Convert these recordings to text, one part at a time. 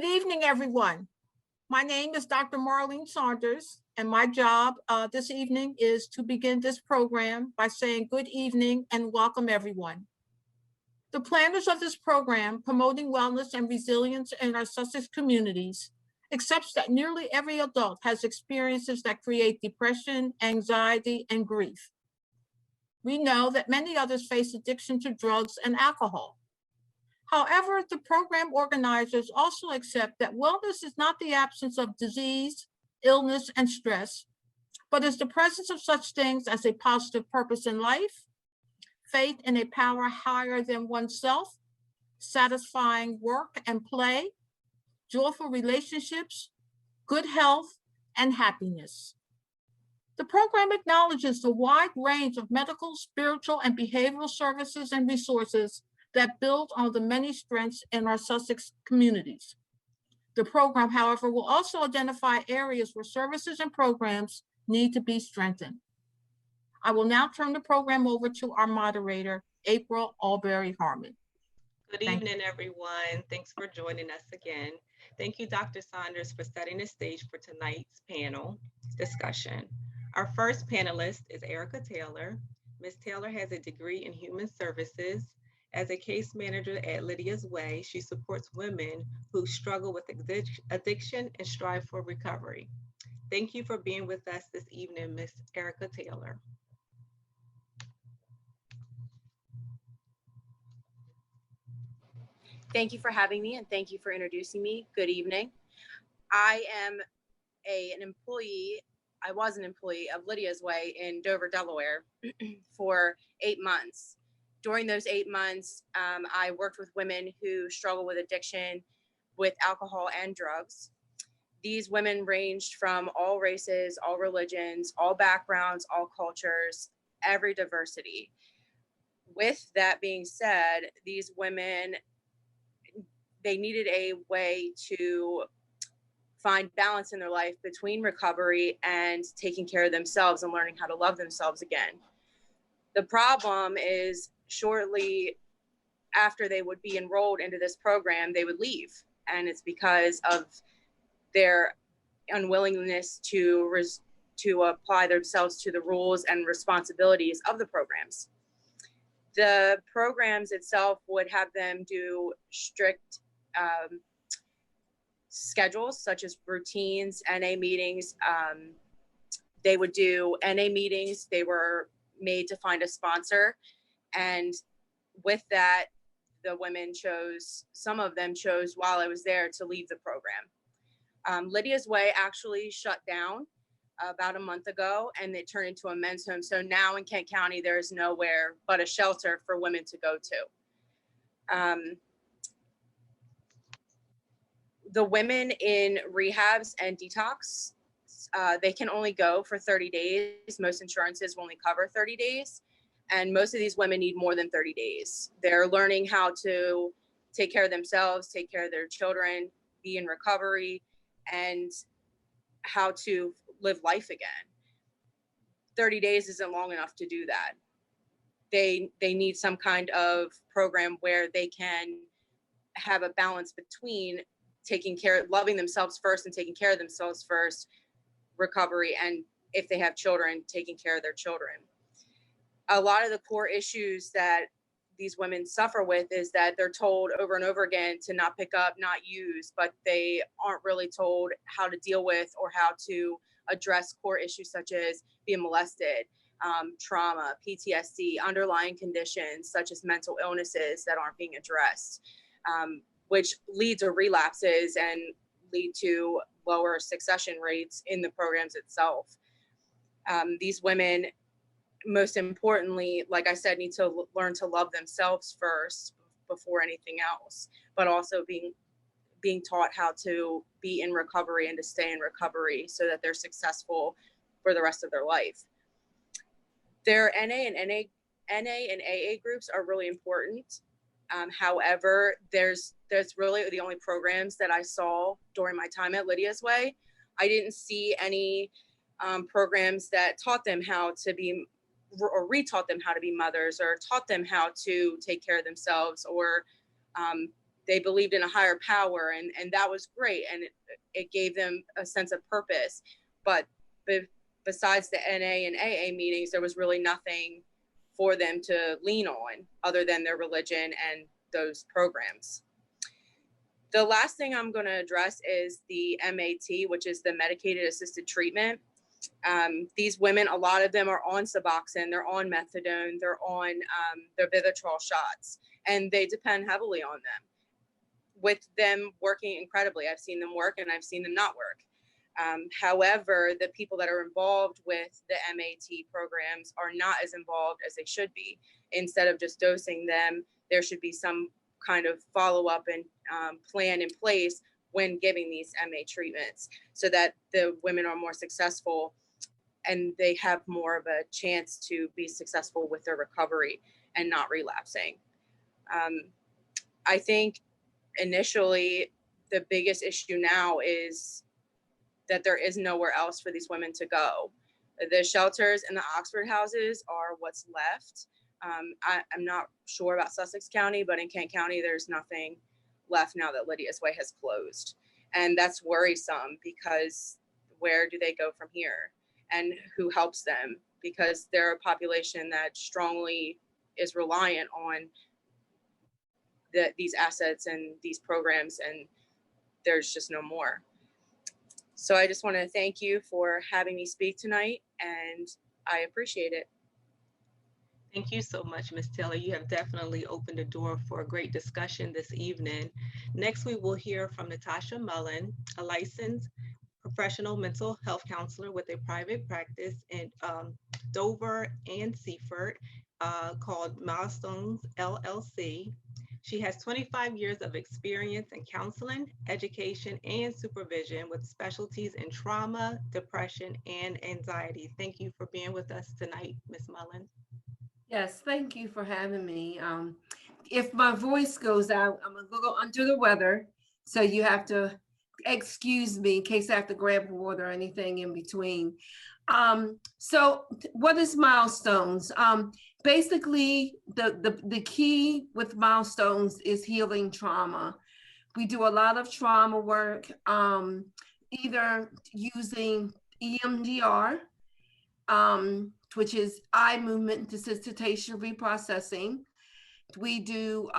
Good evening, everyone. My name is Dr. Marlene Saunders, and my job this evening is to begin this program by saying good evening and welcome everyone. The planners of this program, Promoting Wellness and Resilience in Our Sussex Communities, accepts that nearly every adult has experiences that create depression, anxiety, and grief. We know that many others face addiction to drugs and alcohol. However, the program organizers also accept that wellness is not the absence of disease, illness, and stress, but is the presence of such things as a positive purpose in life, faith in a power higher than oneself, satisfying work and play, joyful relationships, good health, and happiness. The program acknowledges the wide range of medical, spiritual, and behavioral services and resources that build on the many strengths in our Sussex communities. The program, however, will also identify areas where services and programs need to be strengthened. I will now turn the program over to our moderator, April Alberry Harmon. Good evening, everyone. Thanks for joining us again. Thank you, Dr. Saunders, for setting the stage for tonight's panel discussion. Our first panelist is Erica Taylor. Ms. Taylor has a degree in human services. As a case manager at Lydia's Way, she supports women who struggle with addiction and strive for recovery. Thank you for being with us this evening, Ms. Erica Taylor. Thank you for having me, and thank you for introducing me. Good evening. I am an employee. I was an employee of Lydia's Way in Dover, Delaware for 8 months. During those 8 months, I worked with women who struggle with addiction, with alcohol and drugs. These women ranged from all races, all religions, all backgrounds, all cultures, every diversity. With that being said, these women, they needed a way to find balance in their life between recovery and taking care of themselves and learning how to love themselves again. The problem is, shortly after they would be enrolled into this program, they would leave. And it's because of their unwillingness to apply themselves to the rules and responsibilities of the programs. The programs itself would have them do strict schedules, such as routines, NA meetings. They would do NA meetings. They were made to find a sponsor. And with that, the women chose, some of them chose while I was there to leave the program. Lydia's Way actually shut down about a month ago, and it turned into a men's home. So now in Kent County, there is nowhere but a shelter for women to go to. The women in rehabs and detox, they can only go for 30 days. Most insurances will only cover 30 days. And most of these women need more than 30 days. They're learning how to take care of themselves, take care of their children, be in recovery, and how to live life again. 30 days isn't long enough to do that. They need some kind of program where they can have a balance between loving themselves first and taking care of themselves first, recovery, and if they have children, taking care of their children. A lot of the core issues that these women suffer with is that they're told over and over again to not pick up, not use, but they aren't really told how to deal with or how to address core issues such as being molested, trauma, PTSD, underlying conditions such as mental illnesses that aren't being addressed, which lead to relapses and lead to lower succession rates in the programs itself. These women, most importantly, like I said, need to learn to love themselves first before anything else, but also being taught how to be in recovery and to stay in recovery so that they're successful for the rest of their life. Their NA and AA groups are really important. However, there's really the only programs that I saw during my time at Lydia's Way. I didn't see any programs that taught them how to be, or retaught them how to be mothers, or taught them how to take care of themselves, or they believed in a higher power, and that was great, and it gave them a sense of purpose. But besides the NA and AA meetings, there was really nothing for them to lean on other than their religion and those programs. The last thing I'm going to address is the MAT, which is the medicated assisted treatment. These women, a lot of them are on Suboxone, they're on methadone, they're on their Vivitrol shots, and they depend heavily on them. With them working incredibly, I've seen them work and I've seen them not work. However, the people that are involved with the MAT programs are not as involved as they should be. Instead of just dosing them, there should be some kind of follow-up and plan in place when giving these MA treatments, so that the women are more successful and they have more of a chance to be successful with their recovery and not relapsing. I think initially the biggest issue now is that there is nowhere else for these women to go. The shelters and the Oxford houses are what's left. I'm not sure about Sussex County, but in Kent County, there's nothing left now that Lydia's Way has closed. And that's worrisome, because where do they go from here? And who helps them? Because they're a population that strongly is reliant on these assets and these programs, and there's just no more. So I just want to thank you for having me speak tonight, and I appreciate it. Thank you so much, Ms. Taylor. You have definitely opened the door for a great discussion this evening. Next, we will hear from Natasha Mullen, a licensed professional mental health counselor with a private practice in Dover and Seaford called Milestones LLC. She has 25 years of experience in counseling, education, and supervision with specialties in trauma, depression, and anxiety. Thank you for being with us tonight, Ms. Mullen. Yes, thank you for having me. If my voice goes out, I'm a little under the weather, so you have to excuse me in case I have to grab water or anything in between. So what is Milestones? Basically, the key with Milestones is healing trauma. We do a lot of trauma work, either using EMDR, which is eye movement desensitization reprocessing. We do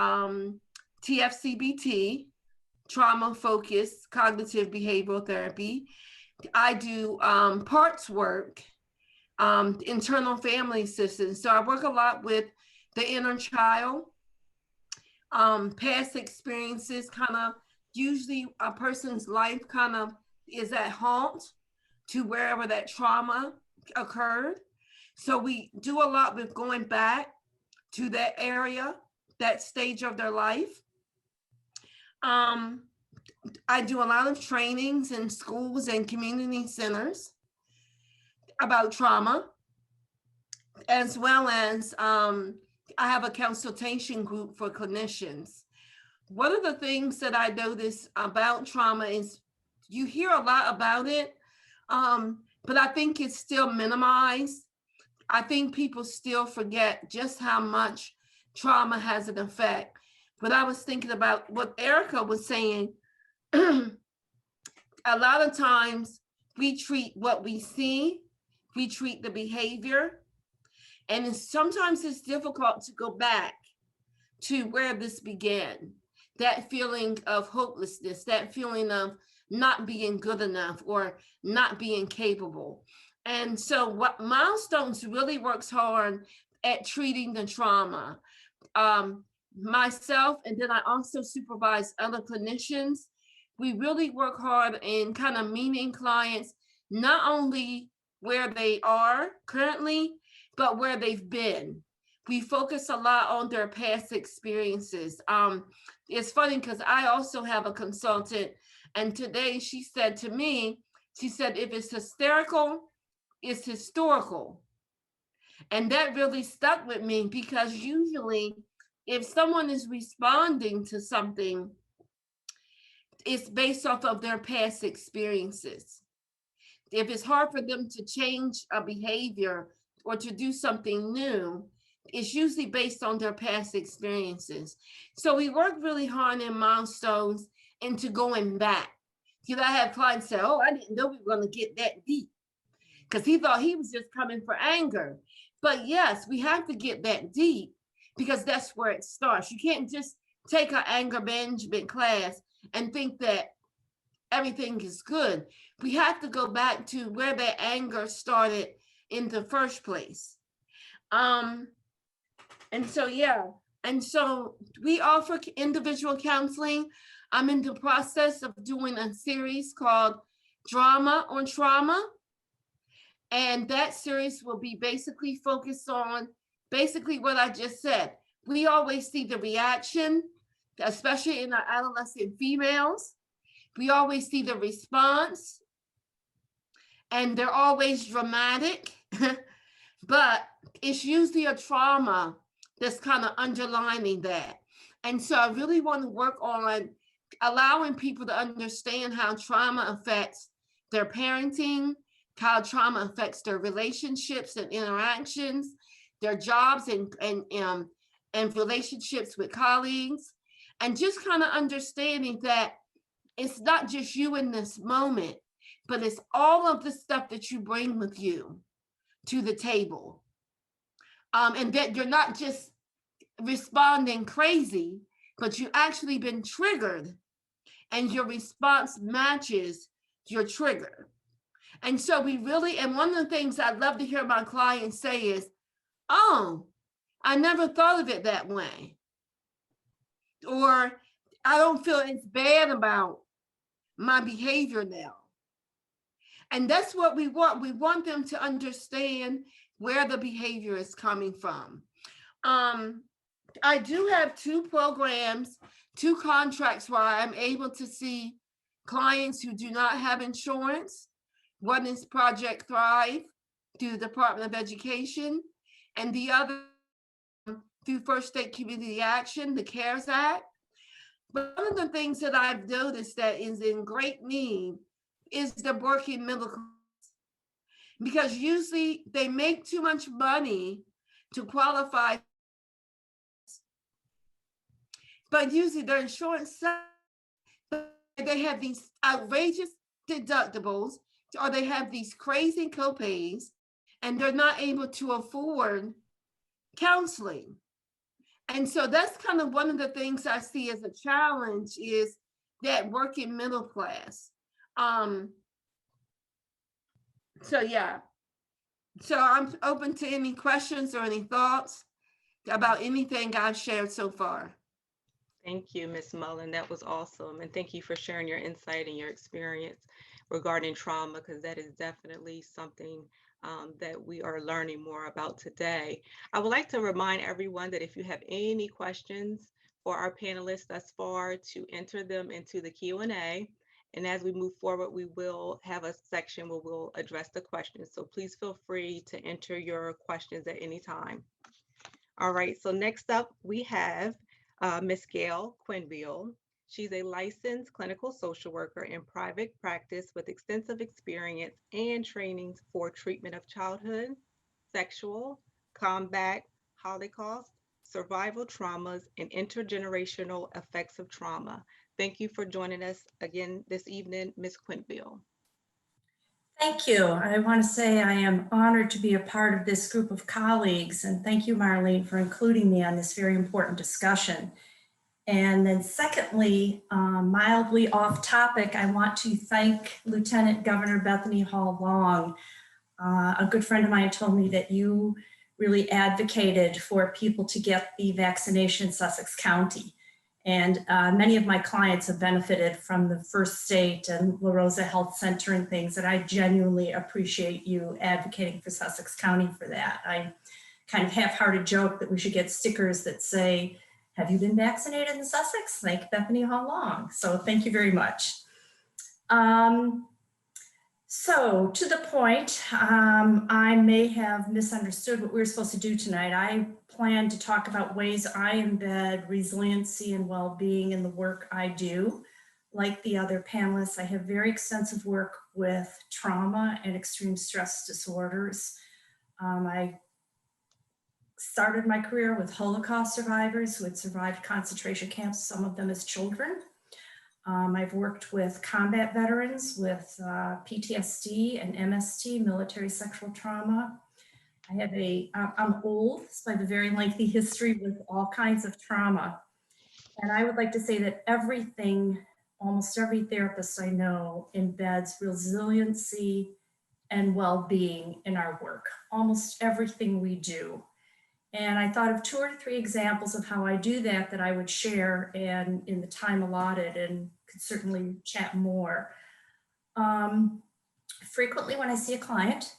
TFCBT, trauma focused cognitive behavioral therapy. I do parts work, internal family systems. So I work a lot with the inner child, past experiences, kind of usually a person's life kind of is at halt to wherever that trauma occurred. So we do a lot with going back to that area, that stage of their life. I do a lot of trainings in schools and community centers about trauma, as well as I have a consultation group for clinicians. One of the things that I notice about trauma is you hear a lot about it, but I think it's still minimized. I think people still forget just how much trauma has an effect. But I was thinking about what Erica was saying. A lot of times we treat what we see, we treat the behavior, and sometimes it's difficult to go back to where this began. That feeling of hopelessness, that feeling of not being good enough or not being capable. And so what Milestones really works hard at treating the trauma. Myself, and then I also supervise other clinicians. We really work hard in kind of meeting clients, not only where they are currently, but where they've been. We focus a lot on their past experiences. It's funny because I also have a consultant, and today she said to me, she said, if it's hysterical, it's historical. And that really stuck with me, because usually if someone is responding to something, it's based off of their past experiences. If it's hard for them to change a behavior or to do something new, it's usually based on their past experiences. So we work really hard in milestones into going back. I have clients say, oh, I didn't know we were going to get that deep, because he thought he was just coming for anger. But yes, we have to get that deep, because that's where it starts. You can't just take an anger management class and think that everything is good. We have to go back to where that anger started in the first place. And so, yeah. And so we offer individual counseling. I'm in the process of doing a series called Drama on Trauma. And that series will be basically focused on basically what I just said. We always see the reaction, especially in our adolescent females. We always see the response, and they're always dramatic, but it's usually a trauma that's kind of underlining that. And so I really want to work on allowing people to understand how trauma affects their parenting, how trauma affects their relationships and interactions, their jobs and relationships with colleagues, and just kind of understanding that it's not just you in this moment, but it's all of the stuff that you bring with you to the table. And that you're not just responding crazy, but you've actually been triggered and your response matches your trigger. And so we really, and one of the things I'd love to hear my clients say is, oh, I never thought of it that way. Or I don't feel it's bad about my behavior now. And that's what we want. We want them to understand where the behavior is coming from. I do have 2 programs, 2 contracts where I'm able to see clients who do not have insurance. One is Project Thrive through the Department of Education, and the other through First State Community Action, the CARES Act. But one of the things that I've noticed that is in great need is the working middle class, because usually they make too much money to qualify, but usually their insurance, they have these outrageous deductibles, or they have these crazy copays, and they're not able to afford counseling. And so that's kind of one of the things I see as a challenge, is that working middle class. So yeah, so I'm open to any questions or any thoughts about anything I've shared so far. Thank you, Ms. Mullen. That was awesome. And thank you for sharing your insight and your experience regarding trauma, because that is definitely something that we are learning more about today. I would like to remind everyone that if you have any questions for our panelists thus far, to enter them into the Q&A. And as we move forward, we will have a section where we'll address the questions. So please feel free to enter your questions at any time. All right, so next up we have Ms. Gail Quinville. She's a licensed clinical social worker in private practice with extensive experience and trainings for treatment of childhood, sexual, combat, Holocaust, survival traumas, and intergenerational effects of trauma. Thank you for joining us again this evening, Ms. Quinville. Thank you. I want to say I am honored to be a part of this group of colleagues, and thank you, Marlene, for including me on this very important discussion. And then secondly, mildly off topic, I want to thank Lieutenant Governor Bethany Hall Long. A good friend of mine told me that you really advocated for people to get the vaccination in Sussex County. And many of my clients have benefited from the First State and La Rosa Health Center and things, and I genuinely appreciate you advocating for Sussex County for that. I kind of half-hearted joke that we should get stickers that say, "Have you been vaccinated in Sussex?" Like Bethany Hall Long. So thank you very much. So to the point, I may have misunderstood what we were supposed to do tonight. I plan to talk about ways I embed resiliency and well-being in the work I do. Like the other panelists, I have very extensive work with trauma and extreme stress disorders. I started my career with Holocaust survivors who had survived concentration camps, some of them as children. I've worked with combat veterans with PTSD and MST, military sexual trauma. I'm old, so I have a very lengthy history with all kinds of trauma. And I would like to say that almost every therapist I know embeds resiliency and well-being in our work, almost everything we do. And I thought of 2 or 3 examples of how I do that I would share and in the time allotted, and could certainly chat more. Frequently when I see a client,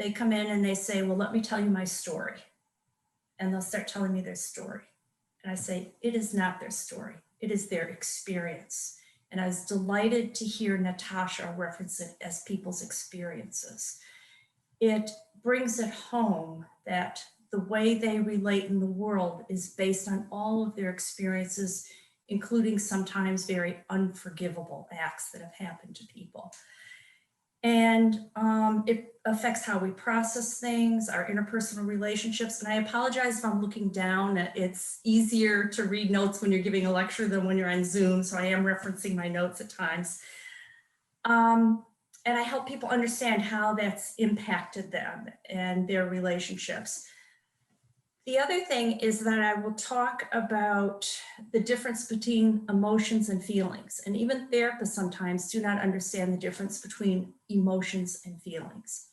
they come in and they say, well, let me tell you my story. And they'll start telling me their story. And I say, it is not their story. It is their experience. And I was delighted to hear Natasha reference it as people's experiences. It brings it home that the way they relate in the world is based on all of their experiences, including sometimes very unforgivable acts that have happened to people. And it affects how we process things, our interpersonal relationships. And I apologize if I'm looking down. It's easier to read notes when you're giving a lecture than when you're on Zoom, so I am referencing my notes at times. And I help people understand how that's impacted them and their relationships. The other thing is that I will talk about the difference between emotions and feelings. And even therapists sometimes do not understand the difference between emotions and feelings.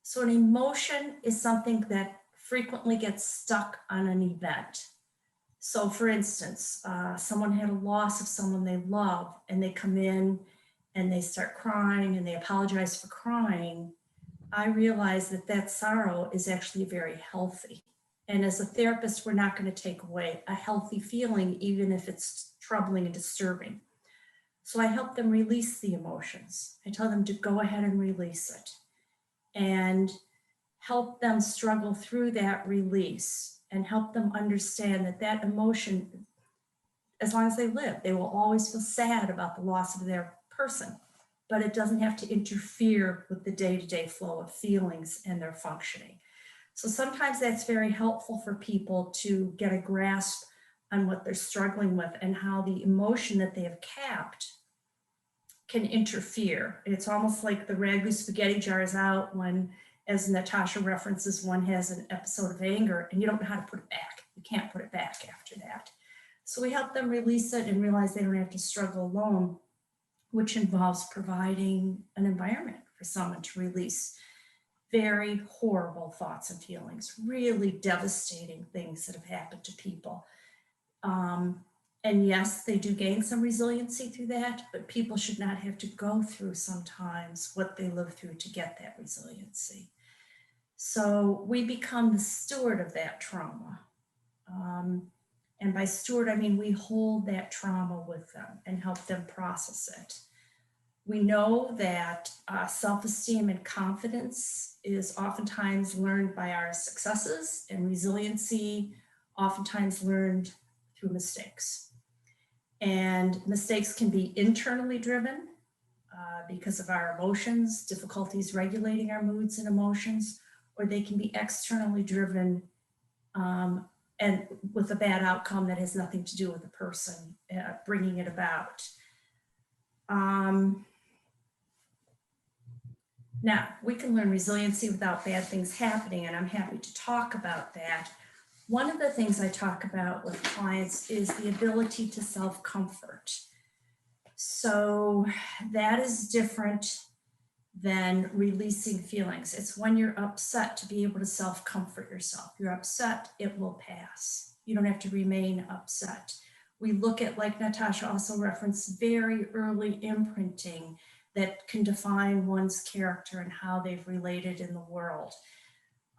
So an emotion is something that frequently gets stuck on an event. So for instance, someone had a loss of someone they love and they come in and they start crying and they apologize for crying. I realize that that sorrow is actually very healthy. And as a therapist, we're not going to take away a healthy feeling, even if it's troubling and disturbing. So I help them release the emotions. I tell them to go ahead and release it and help them struggle through that release and help them understand that that emotion, as long as they live, they will always feel sad about the loss of their person, but it doesn't have to interfere with the day-to-day flow of feelings and their functioning. So sometimes that's very helpful for people to get a grasp on what they're struggling with and how the emotion that they have capped can interfere. It's almost like the ragu spaghetti jar is out when, as Natasha references, one has an episode of anger and you don't know how to put it back. You can't put it back after that. So we help them release it and realize they don't have to struggle alone, which involves providing an environment for someone to release very horrible thoughts and feelings, really devastating things that have happened to people. And yes, they do gain some resiliency through that, but people should not have to go through sometimes what they live through to get that resiliency. So we become the steward of that trauma. And by steward, I mean we hold that trauma with them and help them process it. We know that self-esteem and confidence is oftentimes learned by our successes, and resiliency oftentimes learned through mistakes. And mistakes can be internally driven because of our emotions, difficulties regulating our moods and emotions, or they can be externally driven and with a bad outcome that has nothing to do with the person bringing it about. Now, we can learn resiliency without bad things happening, and I'm happy to talk about that. One of the things I talk about with clients is the ability to self-comfort. So that is different than releasing feelings. It's when you're upset to be able to self-comfort yourself. You're upset, it will pass. You don't have to remain upset. We look at, like Natasha also referenced, very early imprinting that can define one's character and how they've related in the world.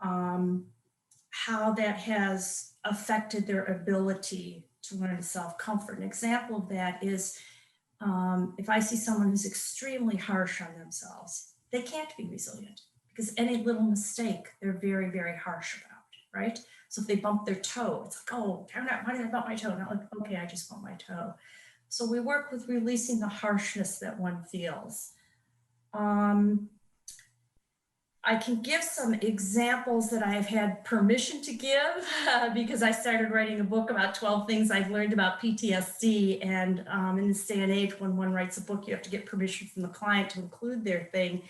How that has affected their ability to learn self-comfort. An example of that is if I see someone who's extremely harsh on themselves, they can't be resilient because any little mistake they're very, very harsh about, right? So if they bump their toe, it's like, oh, why did I bump my toe? Not like, okay, I just bumped my toe. So we work with releasing the harshness that one feels. I I can give some examples that I've had permission to give because I started writing a book about 12 things I've learned about PTSD. And in this day and age, when one writes a book, you have to get permission from the client to include their thing.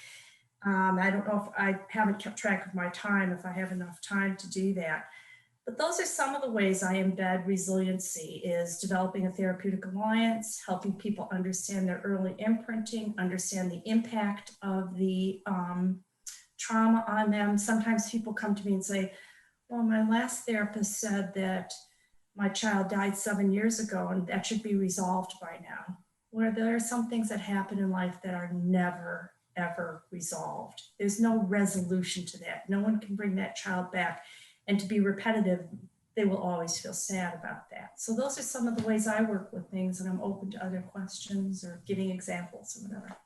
I don't know if I haven't kept track of my time, if I have enough time to do that. But those are some of the ways I embed resiliency, is developing a therapeutic alliance, helping people understand their early imprinting, understand the impact of the trauma on them. Sometimes people come to me and say, well, my last therapist said that my child died 7 years ago and that should be resolved by now. Where there are some things that happen in life that are never, ever resolved. There's no resolution to that. No one can bring that child back. And to be repetitive, they will always feel sad about that. So those are some of the ways I work with things, and I'm open to other questions or giving examples or whatever.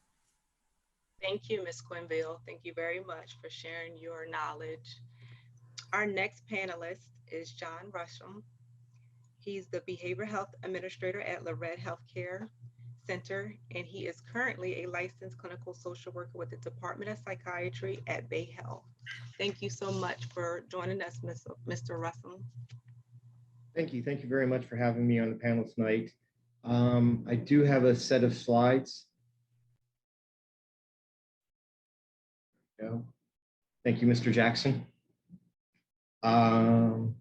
Thank you, Ms. Quinville. Thank you very much for sharing your knowledge. Our next panelist is John Rusham. He's the Behavioral Health Administrator at Lorette Healthcare Center, and he is currently a licensed clinical social worker with the Department of Psychiatry at Bay Health. Thank you so much for joining us, Mr. Russell. Thank you. Thank you very much for having me on the panel tonight. I do have a set of slides. Thank you, Mr. Jackson. Go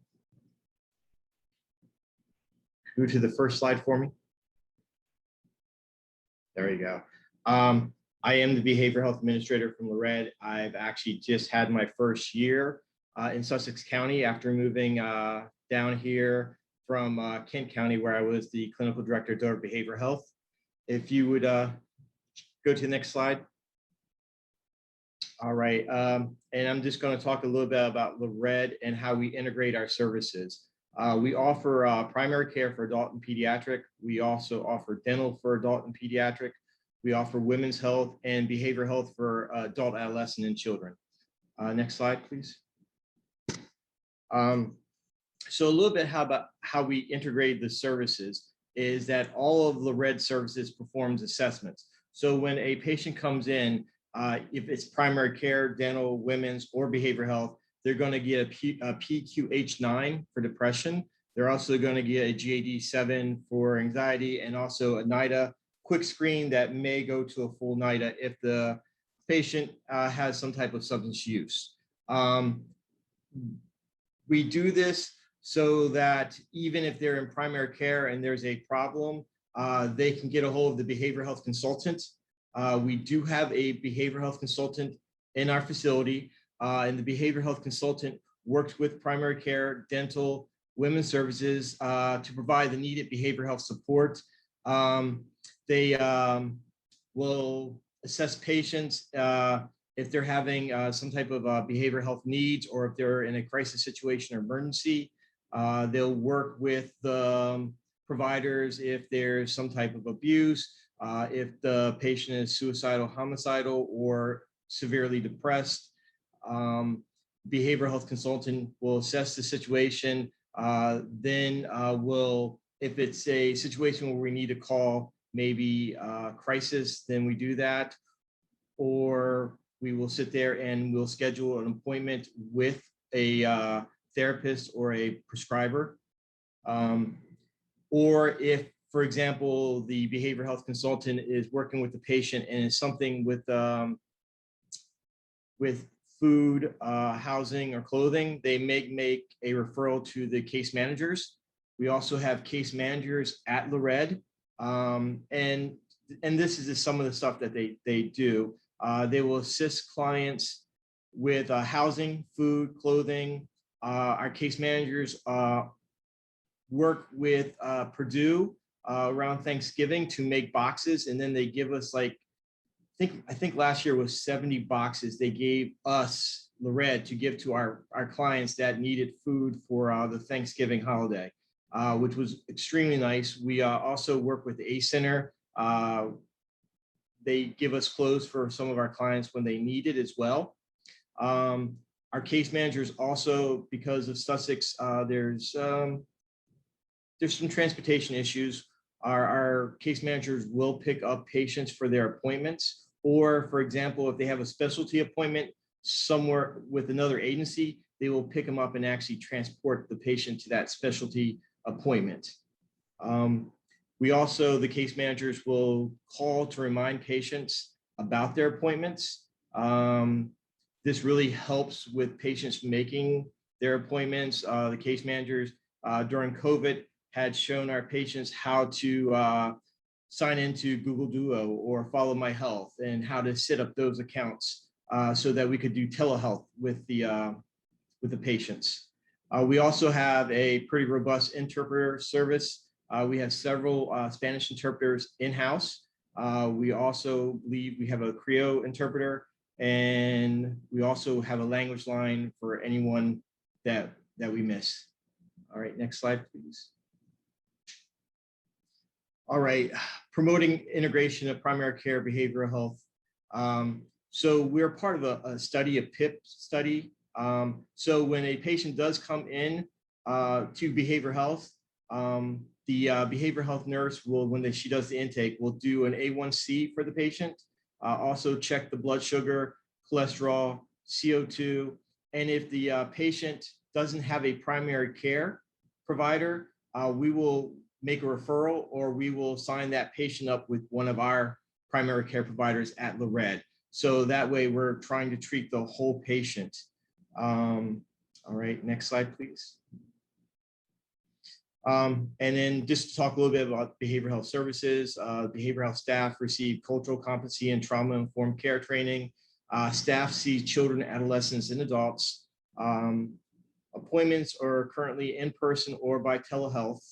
to the first slide for me. There you go. I am the Behavioral Health Administrator from Lorette. I've actually just had my first year in Sussex County after moving down here from Kent County, where I was the Clinical Director of Behavioral Health. If you would go to the next slide. All right, and I'm just going to talk a little bit about Lorette and how we integrate our services. We offer primary care for adult and pediatric. We also offer dental for adult and pediatric. We offer women's health and behavioral health for adult, adolescent, and children. Next slide, please. So a little bit about how we integrate the services is that all of Lorette services performs assessments. So when a patient comes in, if it's primary care, dental, women's, or behavioral health, they're going to get a PQH9 for depression. They're also going to get a GAD-7 for anxiety, and also a NIDA quick screen that may go to a full NIDA if the patient has some type of substance use. We do this so that even if they're in primary care and there's a problem, they can get a hold of the behavioral health consultant. We do have a behavioral health consultant in our facility, and the behavioral health consultant works with primary care, dental, women's services to provide the needed behavioral health support. They will assess patients if they're having some type of behavioral health needs, or if they're in a crisis situation or emergency. They'll work with the providers if there's some type of abuse, if the patient is suicidal, homicidal, or severely depressed. Behavioral health consultant will assess the situation. Then if it's a situation where we need to call maybe crisis, then we do that. Or we will sit there and we'll schedule an appointment with a therapist or a prescriber. Or if, for example, the behavioral health consultant is working with the patient and it's something with food, housing, or clothing, they may make a referral to the case managers. We also have case managers at Lorette, and this is just some of the stuff that they do. They will assist clients with housing, food, clothing. Our case managers work with Purdue around Thanksgiving to make boxes, and then they give us, like, I think last year was 70 boxes they gave us, Lorette, to give to our clients that needed food for the Thanksgiving holiday, which was extremely nice. We also work with the ACE Center. They give us clothes for some of our clients when they need it as well. Our case managers also, because of Sussex, there's some transportation issues. Our case managers will pick up patients for their appointments, or, for example, if they have a specialty appointment, somewhere with another agency, they will pick them up and actually transport the patient to that specialty appointment. We also, the case managers will call to remind patients about their appointments. This really helps with patients making their appointments. The case managers during COVID had shown our patients how to sign into Google Duo or Follow My Health and how to set up those accounts so that we could do telehealth with the patients. We also have a pretty robust interpreter service. We have several Spanish interpreters in-house. We also believe we have a Creole interpreter, and we also have a language line for anyone that we miss. All right, next slide, please. All right, promoting integration of primary care behavioral health. So we're part of a study, a PIP study. So when a patient does come in to behavioral health, the behavioral health nurse will, when she does the intake, will do an A1C for the patient, also check the blood sugar, cholesterol, CO2, and if the patient doesn't have a primary care provider, we will make a referral or we will sign that patient up with one of our primary care providers at Lorette. So that way we're trying to treat the whole patient. All right, next slide, please. And then just to talk a little bit about behavioral health services, behavioral health staff receive cultural competency and trauma-informed care training. Staff see children, adolescents, and adults. Appointments are currently in person or by telehealth.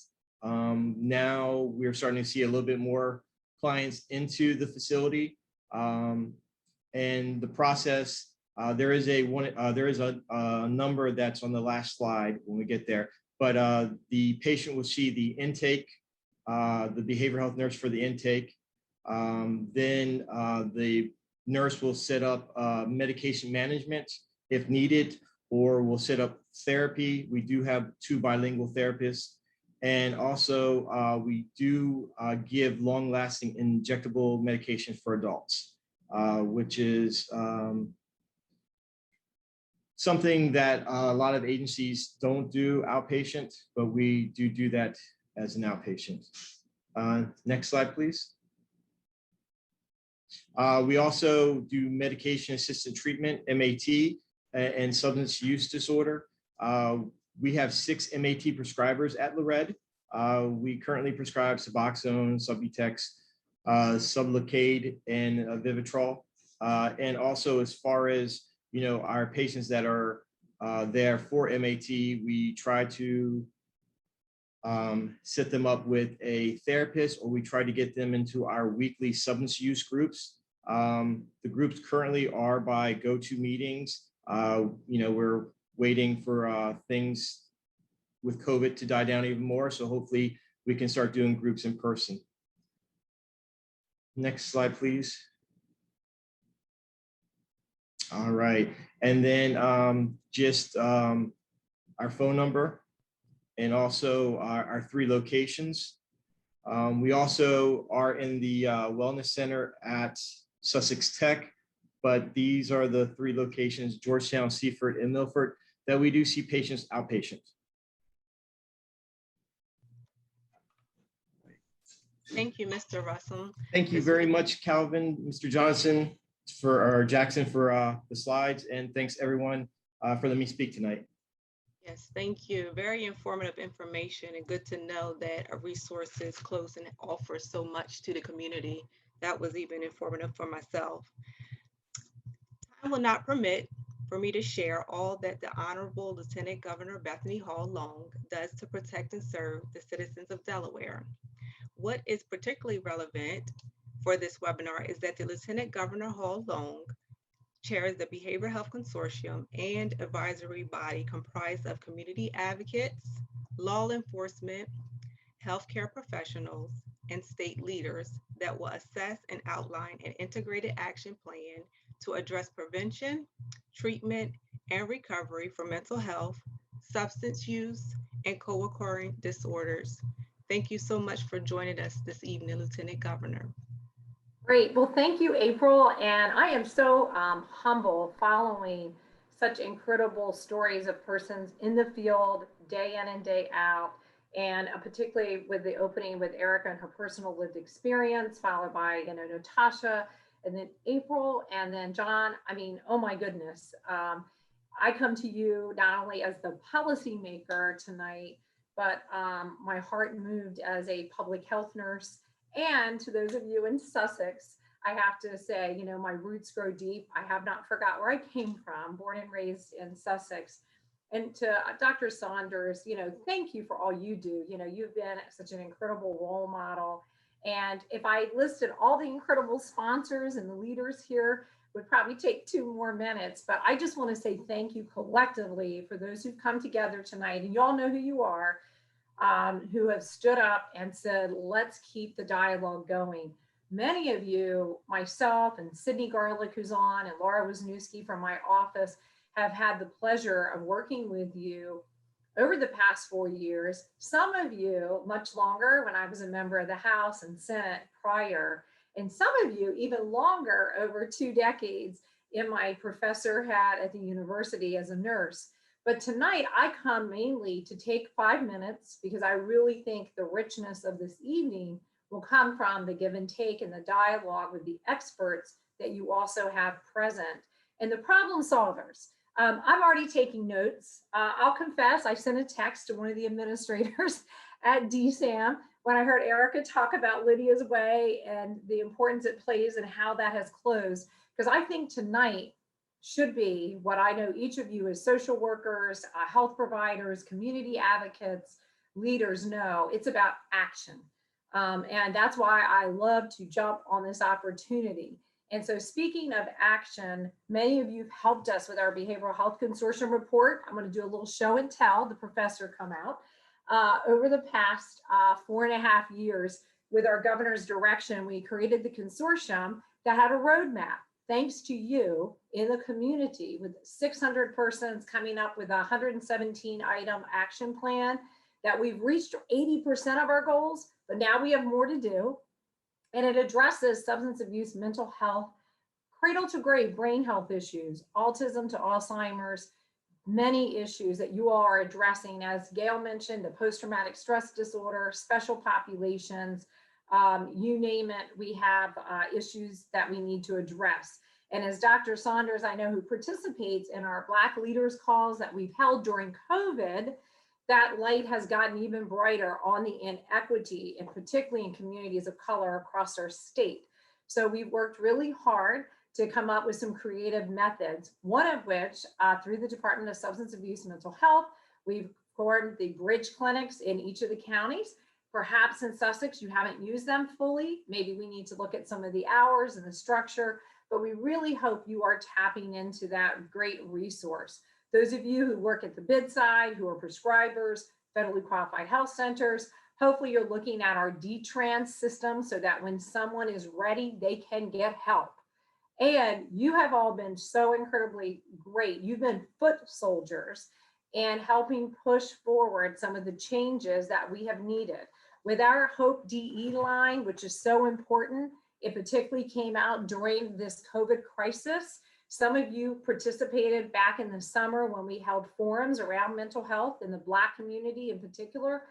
Now we're starting to see a little bit more clients into the facility. And the process, there is a number that's on the last slide when we get there. But the patient will see the intake, the behavioral health nurse for the intake. Then the nurse will set up medication management if needed, or we'll set up therapy. We do have 2 bilingual therapists. And also we do give long-lasting injectable medications for adults, which is something that a lot of agencies don't do outpatient, but we do that as an outpatient. Next slide, please. We also do medication-assisted treatment, MAT, and substance use disorder. We have 6 MAT prescribers at Lorette. We currently prescribe Suboxone, Subutex, Sublocade, and Vivitrol. And also, as far as our patients that are there for MAT, we try to set them up with a therapist, or we try to get them into our weekly substance use groups. The groups currently are by go-to meetings. We're waiting for things with COVID to die down even more. So hopefully we can start doing groups in person. Next slide, please. All right. And then just our phone number and also our 3 locations. We also are in the Wellness Center at Sussex Tech, but these are the 3 locations, Georgetown, Seaford, and Milford, that we do see patients outpatient. Thank you, Mr. Russell. Thank you very much, Calvin, Mr. Johnson, Jackson for the slides, and thanks everyone for letting me speak tonight. Yes, thank you. Very informative information, and good to know that a resource is close and offers so much to the community. That was even informative for myself. Time will not permit for me to share all that the Honorable Lieutenant Governor Bethany Hall Long does to protect and serve the citizens of Delaware. What is particularly relevant for this webinar is that the Lieutenant Governor Hall Long chairs the Behavioral Health Consortium and advisory body comprised of community advocates, law enforcement, healthcare professionals, and state leaders that will assess and outline an integrated action plan to address prevention, treatment, and recovery for mental health, substance use, and co-occurring disorders. Thank you so much for joining us this evening, Lieutenant Governor. Great. Well, thank you, April. And I am so humble following such incredible stories of persons in the field day in and day out. And particularly with the opening with Erica and her personal lived experience, followed by, Natasha, and then April, and then John. I mean, oh my goodness. I come to you not only as the policymaker tonight, but my heart moved as a public health nurse. And to those of you in Sussex, I have to say, my roots grow deep. I have not forgot where I came from, born and raised in Sussex. And to Dr. Saunders, thank you for all you do. You've been such an incredible role model. And if I listed all the incredible sponsors and the leaders here, would probably take 2 more minutes, but I just want to say thank you collectively for those who've come together tonight, and you all know who you are, who have stood up and said, let's keep the dialogue going. Many of you, myself and Sydney Garlick, who's on, and Laura Wisniewski from my office, have had the pleasure of working with you over the past 4 years. Some of you much longer when I was a member of the House and Senate prior, and some of you even longer, over 2 decades in my professor hat at the university as a nurse. But tonight I come mainly to take 5 minutes because I really think the richness of this evening will come from the give and take and the dialogue with the experts that you also have present and the problem solvers. I'm already taking notes. I'll confess, I sent a text to one of the administrators at DSAM when I heard Erica talk about Lydia's Way and the importance it plays and how that has closed. Because I think tonight should be what I know each of you as social workers, health providers, community advocates, leaders know. It's about action. And that's why I love to jump on this opportunity. And so speaking of action, many of you have helped us with our Behavioral Health Consortium report. I'm going to do a little show and tell, the professor come out. Over the past 4.5 years, with our governor's direction, we created the consortium that had a roadmap. Thanks to you in the community, with 600 persons coming up with a 117 item action plan, that we've reached 80% of our goals, but now we have more to do. And it addresses substance abuse, mental health, cradle to grave brain health issues, autism to Alzheimer's, many issues that you all are addressing. As Gail mentioned, the post-traumatic stress disorder, special populations, you name it, we have issues that we need to address. And as Dr. Saunders, I know, who participates in our Black leaders calls that we've held during COVID, that light has gotten even brighter on the inequity, and particularly in communities of color across our state. So we've worked really hard to come up with some creative methods, one of which through the Department of Substance Abuse and Mental Health, we've formed the bridge clinics in each of the counties. Perhaps in Sussex, you haven't used them fully. Maybe we need to look at some of the hours and the structure, but we really hope you are tapping into that great resource. Those of you who work at the bedside, who are prescribers, federally qualified health centers, hopefully you're looking at our D-Trans system so that when someone is ready, they can get help. And you have all been so incredibly great. You've been foot soldiers and helping push forward some of the changes that we have needed. With our Hope DE line, which is so important, it particularly came out during this COVID crisis. Some of you participated back in the summer when we held forums around mental health in the Black community in particular.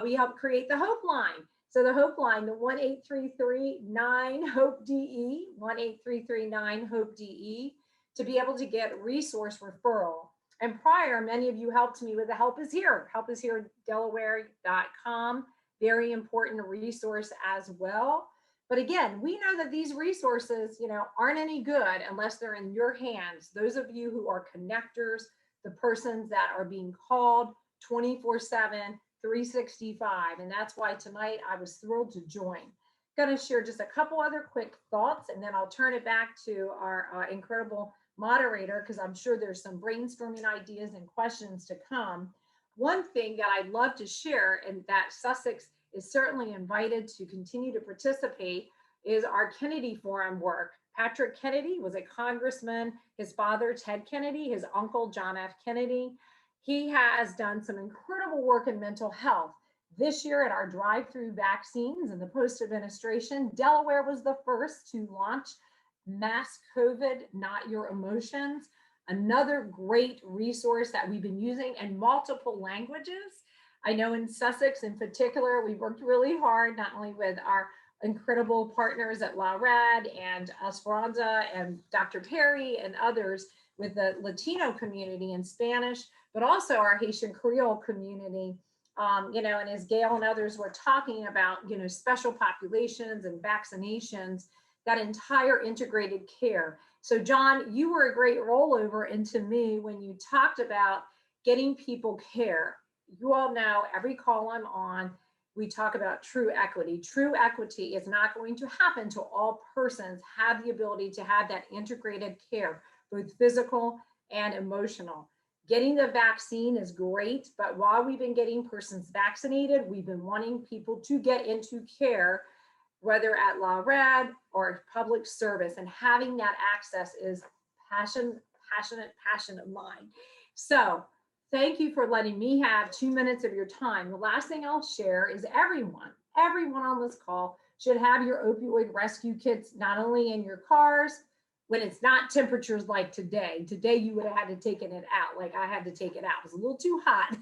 We helped create the Hope line. So the Hope line, the 1-833-9-HOPE-DE, 1-833-9-HOPE-DE, to be able to get resource referral. And prior, many of you helped me with the Help Is Here, helpishere.delaware.com, very important resource as well. But again, we know that these resources, aren't any good unless they're in your hands. Those of you who are connectors, the persons that are being called 24/7, 365. And that's why tonight I was thrilled to join. Going to share just a couple other quick thoughts, and then I'll turn it back to our incredible moderator, because I'm sure there's some brainstorming ideas and questions to come. One thing that I'd love to share, and that Sussex is certainly invited to continue to participate, is our Kennedy Forum work. Patrick Kennedy was a congressman, his father, Ted Kennedy, his uncle, John F. Kennedy. He has done some incredible work in mental health. This year at our drive-through vaccines and the post-administration, Delaware was the first to launch Mass COVID, Not Your Emotions, another great resource that we've been using in multiple languages. I know in Sussex in particular, we worked really hard, not only with our incredible partners at La Rad and Esperanza and Dr. Perry and others with the Latino community in Spanish, but also our Haitian Creole community. And as Gail and others were talking about, special populations and vaccinations, that entire integrated care. So John, you were a great rollover into me when you talked about getting people care. You all know every call I'm on, we talk about true equity. True equity is not going to happen till all persons have the ability to have that integrated care, both physical and emotional. Getting the vaccine is great, but while we've been getting persons vaccinated, we've been wanting people to get into care, whether at La Rad or public service, and having that access is passion of mine. So thank you for letting me have 2 minutes of your time. The last thing I'll share is everyone on this call should have your opioid rescue kits, not only in your cars, when it's not temperatures like today. Today you would have had to taken it out, like I had to take it out. It was a little too hot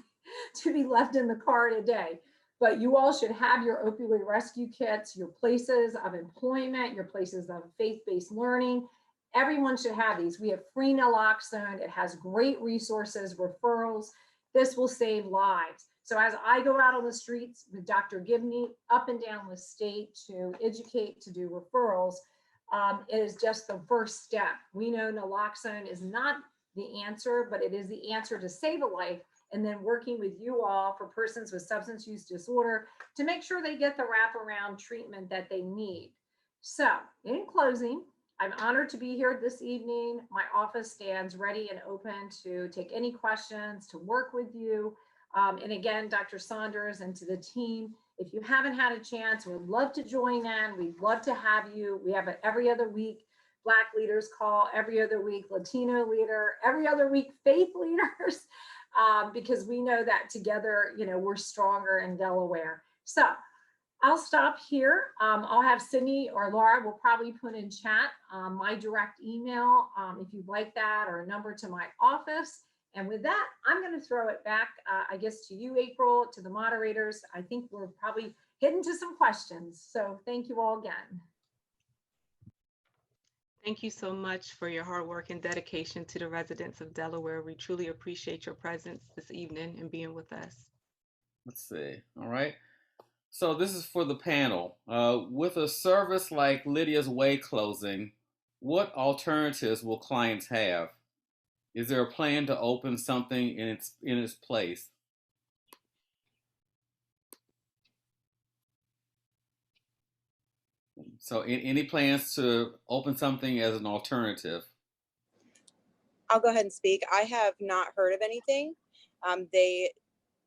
to be left in the car today. But you all should have your opioid rescue kits, your places of employment, your places of faith-based learning. Everyone should have these. We have free naloxone. It has great resources, referrals. This will save lives. So as I go out on the streets with Dr. Gibney up and down the state to educate, to do referrals, it is just the first step. We know naloxone is not the answer, but it is the answer to save a life. And then working with you all for persons with substance use disorder to make sure they get the wraparound treatment that they need. So in closing, I'm honored to be here this evening. My office stands ready and open to take any questions, to work with you. And again, Dr. Saunders and to the team, if you haven't had a chance, we'd love to join in. We'd love to have you. We have an every other week Black leaders call, every other week Latino leader, every other week faith leaders, because we know that together, we're stronger in Delaware. So I'll stop here. I'll have Sydney or Laura will probably put in chat my direct email if you'd like that, or a number to my office. And with that, I'm going to throw it back, I guess, to you, April, to the moderators. I think we're probably getting to some questions. So thank you all again. Thank you so much for your hard work and dedication to the residents of Delaware. We truly appreciate your presence this evening and being with us. Let's see. All right. So this is for the panel. With a service like Lydia's Way closing, what alternatives will clients have? Is there a plan to open something in its place? So any plans to open something as an alternative? I'll go ahead and speak. I have not heard of anything. They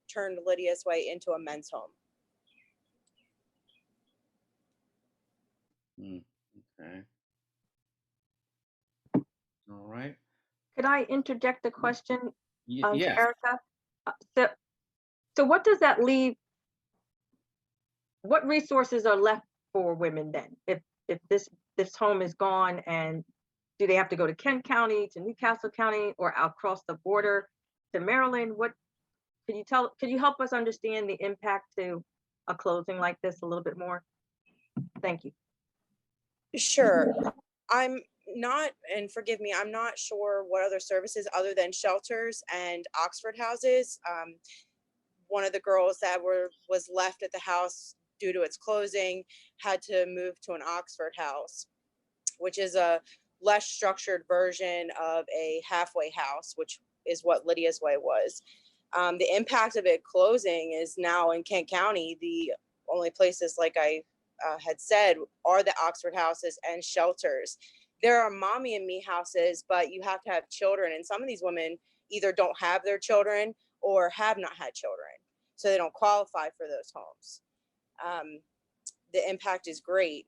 turned Lydia's Way into a men's home. Okay. All right. Could I interject a question Yes. to Erica? So what does that leave? What resources are left for women then? If this home is gone, and do they have to go to Kent County, to Newcastle County, or across the border to Maryland? What could you help us understand the impact to a closing like this a little bit more? Thank you. Sure. I'm not, and forgive me, I'm not sure what other services other than shelters and Oxford houses. One of the girls that was left at the house due to its closing had to move to an Oxford house, which is a less structured version of a halfway house, which is what Lydia's Way was. The impact of it closing is now in Kent County. The only places, like I had said, are the Oxford houses and shelters. There are mommy and me houses, but you have to have children. And some of these women either don't have their children or have not had children, so they don't qualify for those homes. The impact is great.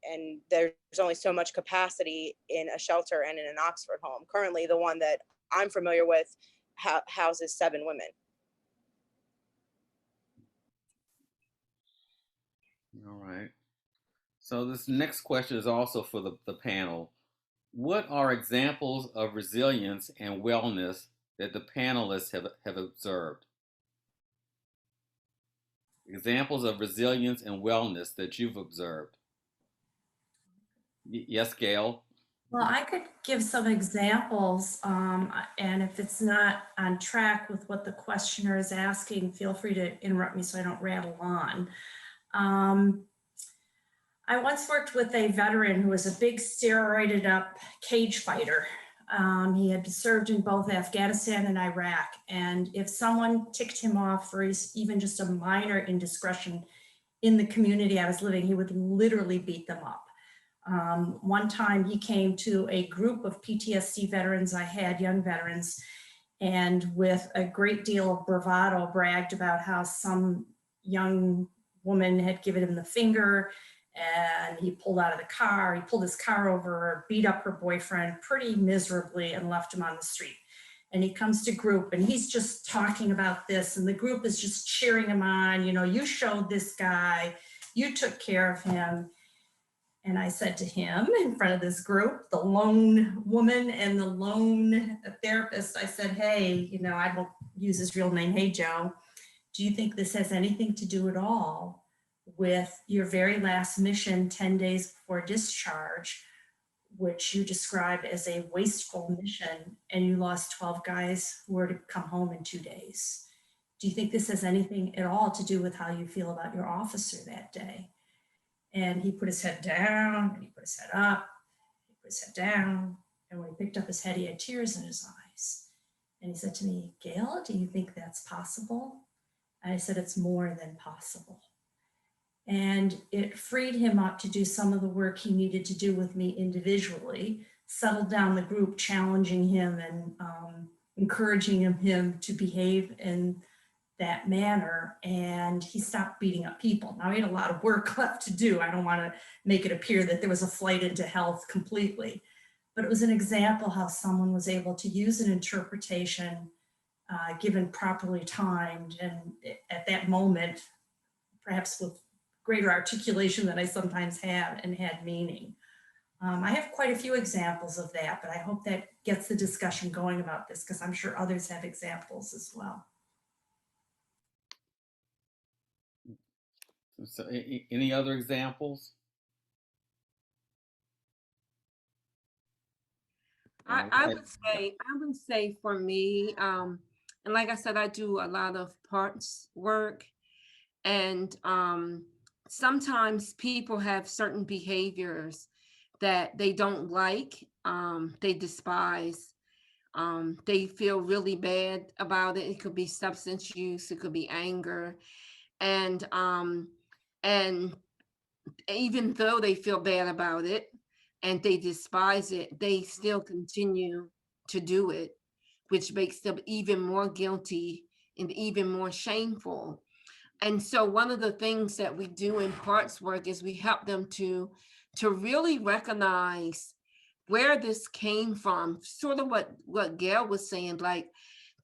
And there's only so much capacity in a shelter and in an Oxford home. Currently, the one that I'm familiar with houses 7 women. So this next question is also for the panel. What are examples of resilience and wellness that the panelists have observed? Examples of resilience and wellness that you've observed. Yes, Gail? Well, I could give some examples, and if it's not on track with what the questioner is asking, feel free to interrupt me so I don't rattle on. I once worked with a veteran who was a big steroided up cage fighter. He had served in both Afghanistan and Iraq. And if someone ticked him off for even just a minor indiscretion in the community I was living, he would literally beat them up. One time he came to a group of PTSD veterans I had, young veterans, and with a great deal of bravado bragged about how some young woman had given him the finger, and he pulled out of the car, he pulled his car over, beat up her boyfriend pretty miserably and left him on the street. And he comes to group and he's just talking about this, and the group is just cheering him on. You know, you showed this guy, you took care of him. And I said to him in front of this group, the lone woman and the lone therapist, I said, hey, you know, I won't use his real name. Hey, Joe, do you think this has anything to do at all with your very last mission 10 days before discharge, which you described as a wasteful mission, and you lost 12 guys who were to come home in 2 days? Do you think this has anything at all to do with how you feel about your officer that day? And he put his head down, and he put his head up, he put his head down. And when he picked up his head, he had tears in his eyes. And he said to me, Gail, do you think that's possible? And I said, it's more than possible. And it freed him up to do some of the work he needed to do with me individually, settled down the group, challenging him and encouraging him to behave in that manner, and he stopped beating up people. Now, he had a lot of work left to do. I don't want to make it appear that there was a flight into health completely, but it was an example how someone was able to use an interpretation given properly timed, and at that moment, perhaps with greater articulation than I sometimes have, and had meaning. I have quite a few examples of that, but I hope that gets the discussion going about this, because I'm sure others have examples as well. So, any other examples? I would say for me, and like I said, I do a lot of parts work, and sometimes people have certain behaviors that they don't like, they despise, they feel really bad about it. It could be substance use, it could be anger, and even though they feel bad about it and they despise it, they still continue to do it, which makes them even more guilty and even more shameful. And so one of the things that we do in parts work is we help them to really recognize where this came from, sort of what Gail was saying, like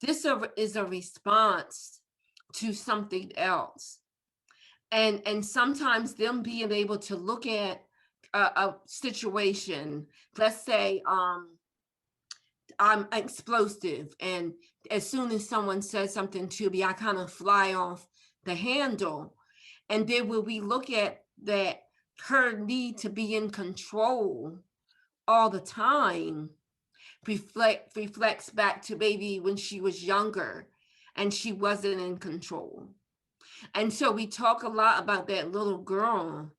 this is a response to something else. And sometimes them being able to look at a situation, let's say I'm explosive, and as soon as someone says something to me, I kind of fly off the handle. And then when we look at that, her need to be in control all the time reflects back to maybe when she was younger and she wasn't in control. And so we talk a lot about that little girl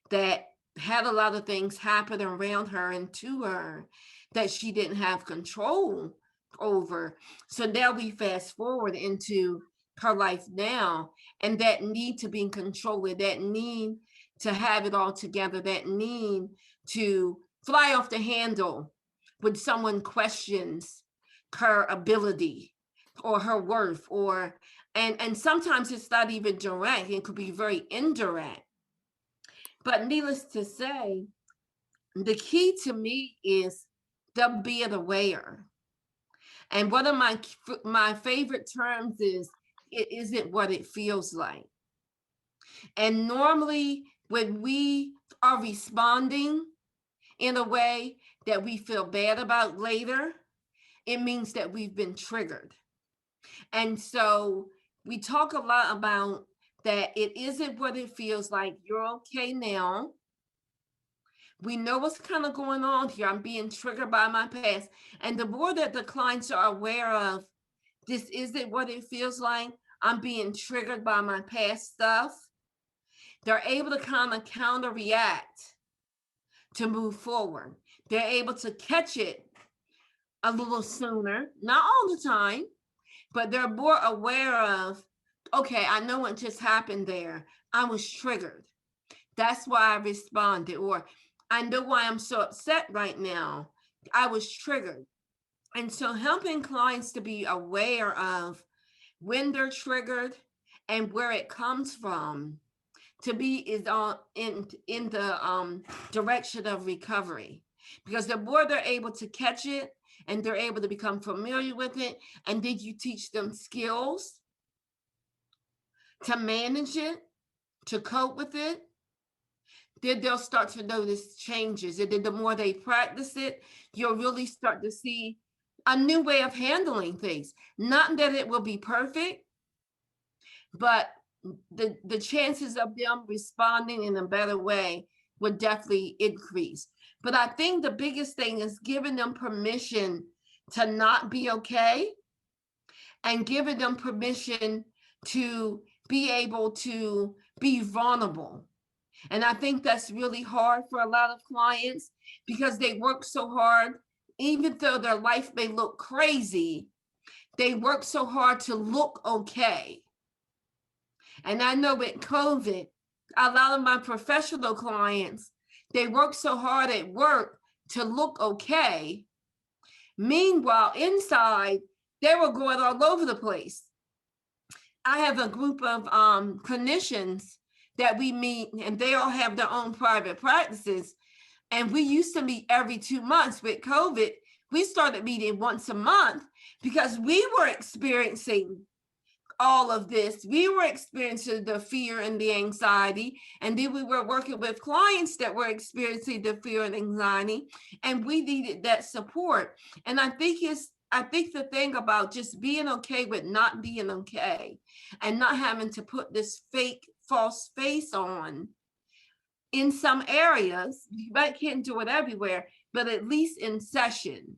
that had a lot of things happen around her and to her that she didn't have control over. So now we fast forward into her life now, and that need to be in control, with that need to have it all together, that need to fly off the handle when someone questions her ability or her worth, or and sometimes it's not even direct, it could be very indirect. But needless to say, the key to me is them being aware. And one of my favorite terms is, it isn't what it feels like. And normally when we are responding in a way that we feel bad about later, it means that we've been triggered. And so we talk a lot about that it isn't what it feels like. You're okay now. We know what's kind of going on here. I'm being triggered by my past. And the more that the clients are aware of, this isn't what it feels like, I'm being triggered by my past stuff, they're able to kind of counter react to move forward. They're able to catch it a little sooner, not all the time, but they're more aware of, okay, I know what just happened there. I was triggered. That's why I responded. Or I know why I'm so upset right now. I was triggered. And so helping clients to be aware of when they're triggered and where it comes from to be is on in the direction of recovery, because the more they're able to catch it and they're able to become familiar with it, and then you teach them skills to manage it, to cope with it, then they'll start to notice changes. And then the more they practice it, you'll really start to see a new way of handling things. Not that it will be perfect, but the chances of them responding in a better way would definitely increase. But I think the biggest thing is giving them permission to not be okay and giving them permission to be able to be vulnerable. And I think that's really hard for a lot of clients because they work so hard, even though their life may look crazy, they work so hard to look okay. And I know with COVID, a lot of my professional clients, they work so hard at work to look okay. Meanwhile, inside, they were going all over the place. I have a group of clinicians that we meet, and they all have their own private practices. And we used to meet every 2 months. With COVID, we started meeting once a month because we were experiencing all of this. We were experiencing the fear and the anxiety, and then we were working with clients that were experiencing the fear and anxiety, and we needed that support. And I think the thing about just being okay with not being okay and not having to put this fake false face on in some areas, you can't do it everywhere, but at least in session,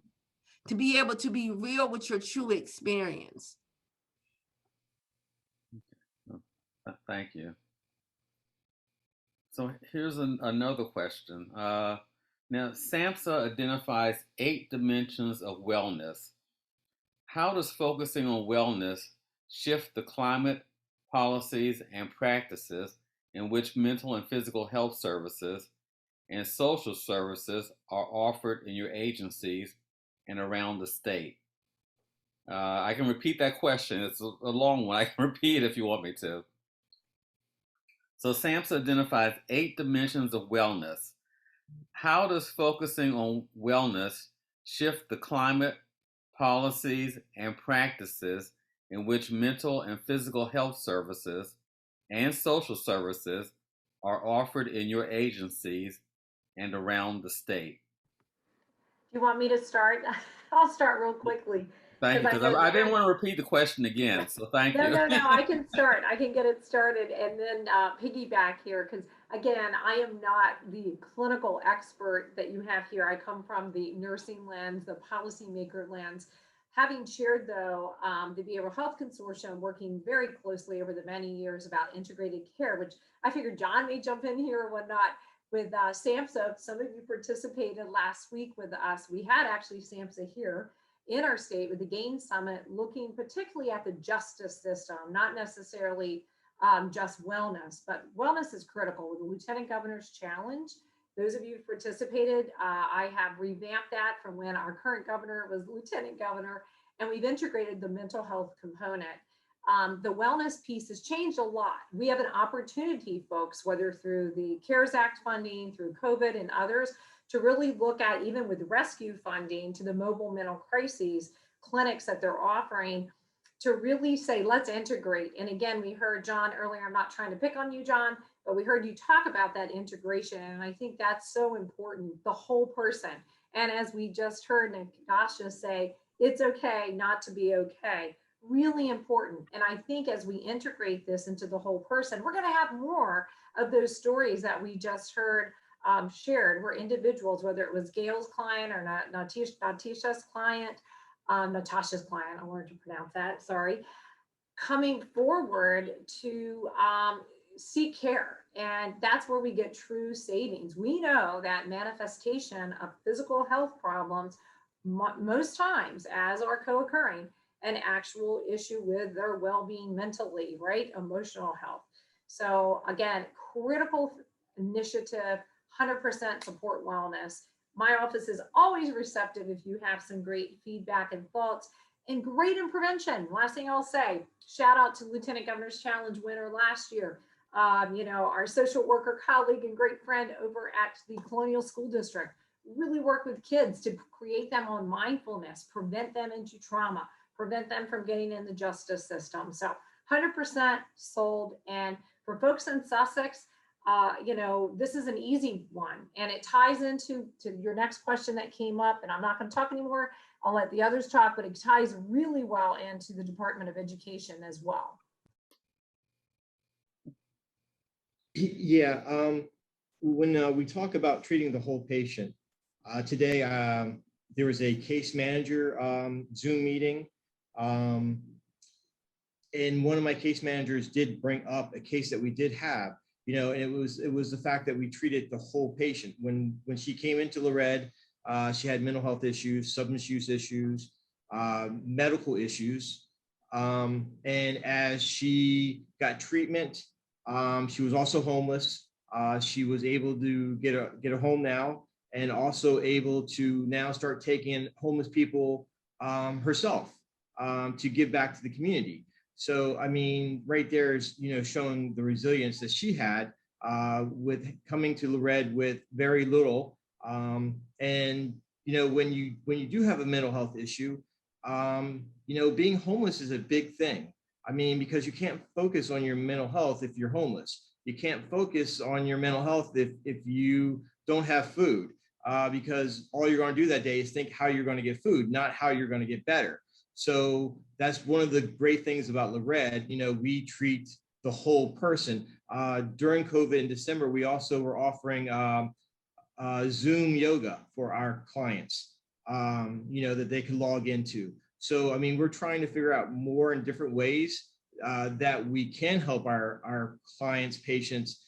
to be able to be real with your true experience. Thank you. So here's another question. Now, SAMHSA identifies 8 dimensions of wellness. How does focusing on wellness shift the climate, policies, and practices in which mental and physical health services and social services are offered in your agencies and around the state? I can repeat that question. It's a long one. I can repeat it if you want me to. So SAMHSA identifies 8 dimensions of wellness. How does focusing on wellness shift the climate, policies, and practices in which mental and physical health services and social services are offered in your agencies and around the state? Do you want me to start? I'll start real quickly. Thank you, because I didn't want to repeat the question again, so thank you. No, I can start. I can get it started and then piggyback here, because again, I am not the clinical expert that you have here. I come from the nursing lens, the policymaker lens. Having chaired, though, the Behavioral Health Consortium, working very closely over the many years about integrated care, which I figured John may jump in here or whatnot. With SAMHSA, some of you participated last week with us. We had actually SAMHSA here in our state with the GAIN Summit, looking particularly at the justice system, not necessarily just wellness, but wellness is critical. With the Lieutenant Governor's Challenge, those of you who participated, I have revamped that from when our current governor was Lieutenant Governor, and we've integrated the mental health component. The wellness piece has changed a lot. We have an opportunity, folks, whether through the CARES Act funding, through COVID and others, to really look at, even with rescue funding, to the mobile mental crises clinics that they're offering, to really say, let's integrate. And again, we heard John earlier, I'm not trying to pick on you, John, but we heard you talk about that integration. And I think that's so important, the whole person. And as we just heard Natasha say, it's okay not to be okay. Really important. And I think as we integrate this into the whole person, we're going to have more of those stories that we just heard shared, where individuals, whether it was Gail's client or Natasha's client, Natasha's client, I wanted to pronounce that, sorry, coming forward to seek care. And that's where we get true savings. We know that manifestation of physical health problems most times, as are co-occurring, an actual issue with their well-being mentally, right? Emotional health. So again, critical initiative, 100% support wellness. My office is always receptive if you have some great feedback and thoughts, and great in prevention. Last thing I'll say, shout out to Lieutenant Governor's Challenge winner last year. Our social worker colleague and great friend over at the Colonial School District really work with kids to create them on mindfulness, prevent them into trauma, prevent them from getting in the justice system. So 100% sold. And for folks in Sussex, this is an easy one, and it ties into your next question that came up, and I'm not going to talk anymore. I'll let the others talk, but it ties really well into the Department of Education as well. Yeah, when we talk about treating the whole patient, today there was a case manager Zoom meeting, and one of my case managers did bring up a case that we did have, and it was the fact that we treated the whole patient. When she came into Lorette, she had mental health issues, substance use issues, medical issues, and as she got treatment, she was also homeless. She was able to get a home now, and also able to now start taking homeless people herself to give back to the community. So, I mean, right there is, showing the resilience that she had with coming to Lorette with very little. And, when you do have a mental health issue, being homeless is a big thing. I mean, because you can't focus on your mental health if you're homeless. You can't focus on your mental health if you don't have food, because all you're going to do that day is think how you're going to get food, not how you're going to get better. So that's one of the great things about Lorette. We treat the whole person. During COVID in December, we also were offering Zoom yoga for our clients, that they can log into. So, I mean, we're trying to figure out more and different ways that we can help our clients, patients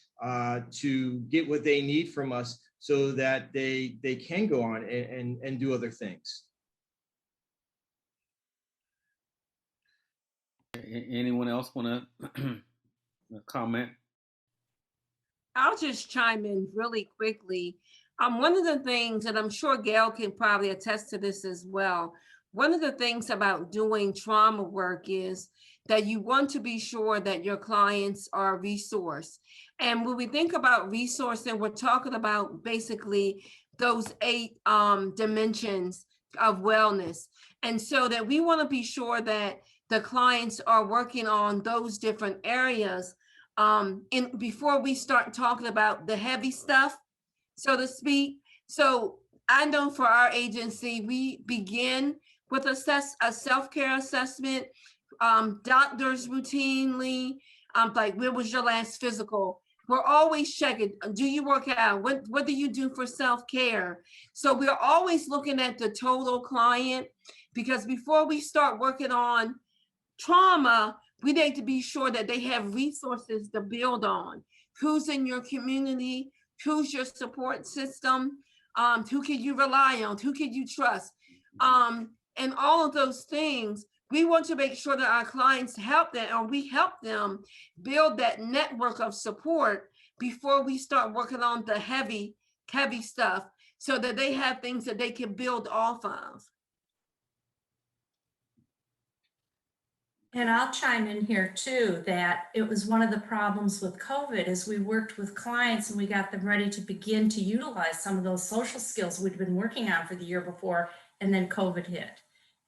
to get what they need from us so that they can go on and do other things. Anyone else want to comment? I'll just chime in really quickly. One of the things, and I'm sure Gail can probably attest to this as well, one of the things about doing trauma work is that you want to be sure that your clients are resourced. And when we think about resourcing, we're talking about basically those 8 dimensions of wellness. And so that we want to be sure that the clients are working on those different areas before we start talking about the heavy stuff, so to speak. So I know for our agency, we begin with a self-care assessment. Doctors routinely, like, when was your last physical? We're always checking, do you work out? What do you do for self-care? So we're always looking at the total client, because before we start working on trauma, we need to be sure that they have resources to build on. Who's in your community? Who's your support system? Who can you rely on? Who can you trust? And all of those things, we want to make sure that our clients help them, or we help them build that network of support before we start working on the heavy stuff, so that they have things that they can build off of. And I'll chime in here too, that it was one of the problems with COVID is we worked with clients and we got them ready to begin to utilize some of those social skills we'd been working on for the year before, and then COVID hit.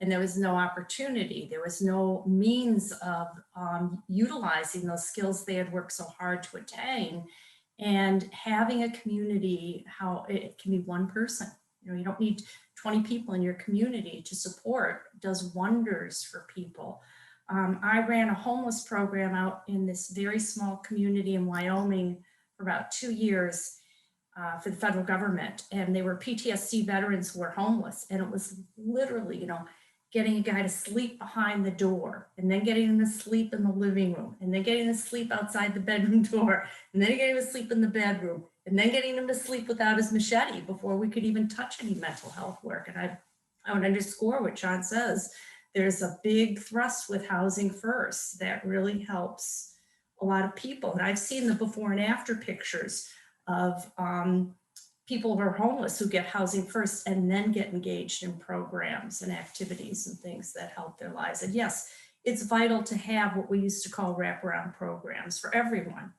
and there was no opportunity. There was no means of utilizing those skills they had worked so hard to attain. And having a community, how it can be one person. You know, you don't need 20 people in your community to support, does wonders for people. I ran a homeless program out in this very small community in Wyoming for about 2 years for the federal government. And they were PTSD veterans who were homeless. And it was literally, you know, getting a guy to sleep behind the door, and then getting him to sleep in the living room, and then getting him to sleep outside the bedroom door, and then getting him to sleep in the bedroom, and then getting him to sleep without his machete before we could even touch any mental health work. And I would underscore what Sean says. There's a big thrust with housing first that really helps a lot of people. And I've seen the before and after pictures of people who are homeless who get housing first and then get engaged in programs and activities and things that help their lives. And yes, it's vital to have what we used to call wraparound programs for everyone.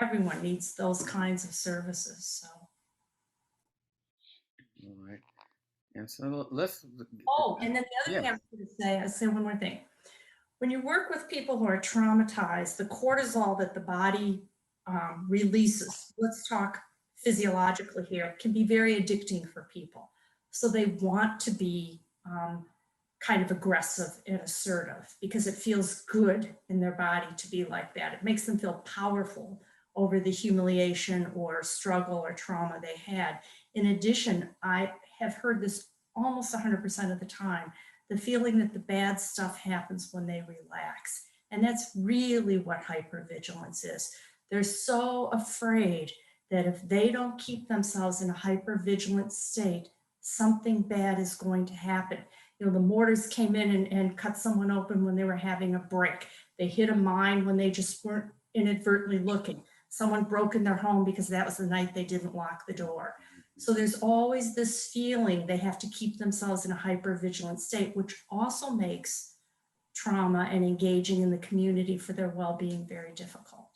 Everyone needs those kinds of services. So. All right. And so let's. Oh, and then the other thing I was going to say, I'll say one more thing. When you work with people who are traumatized, the cortisol that the body releases, let's talk physiologically here, can be very addicting for people. So they want to be kind of aggressive and assertive because it feels good in their body to be like that. It makes them feel powerful over the humiliation or struggle or trauma they had. In addition, I have heard this almost 100% of the time, the feeling that the bad stuff happens when they relax. And that's really what hypervigilance is. They're so afraid that if they don't keep themselves in a hypervigilant state, something bad is going to happen. You know, the mortars came in and cut someone open when they were having a break. They hit a mine when they just weren't inadvertently looking. Someone broke in their home because that was the night they didn't lock the door. So there's always this feeling they have to keep themselves in a hypervigilant state, which also makes trauma and engaging in the community for their well-being very difficult.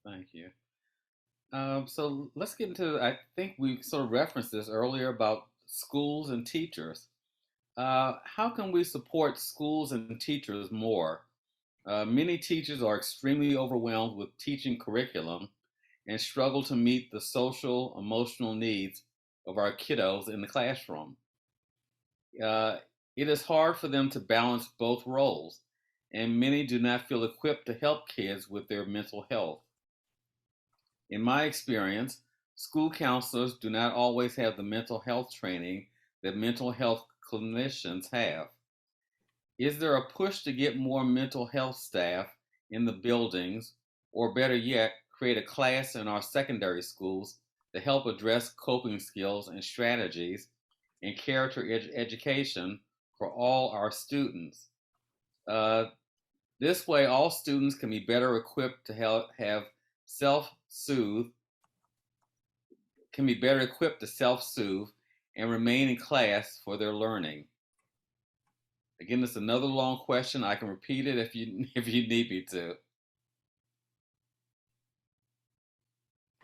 Thank you. So let's get into, I think we sort of referenced this earlier about schools and teachers. How can we support schools and teachers more? Many teachers are extremely overwhelmed with teaching curriculum and struggle to meet the social, emotional needs of our kiddos in the classroom. It is hard for them to balance both roles, and many do not feel equipped to help kids with their mental health. In my experience, school counselors do not always have the mental health training that mental health clinicians have. Is there a push to get more mental health staff in the buildings, or better yet, create a class in our secondary schools to help address coping skills and strategies and character education for all our students? This way, all students can be better equipped to have self-soothe, and remain in class for their learning. Again, it's another long question. I can repeat it if you need me to.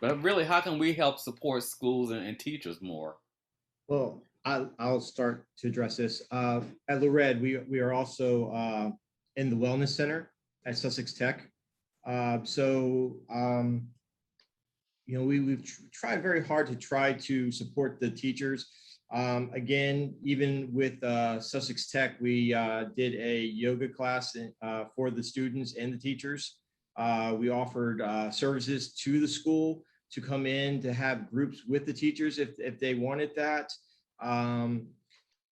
But really, how can we help support schools and teachers more? Well, I'll start to address this. At Lored, we are also in the Wellness Center at Sussex Tech. You know, we've tried very hard to try to support the teachers. Again, even with Sussex Tech, we did a yoga class for the students and the teachers. We offered services to the school to come in to have groups with the teachers if they wanted that. You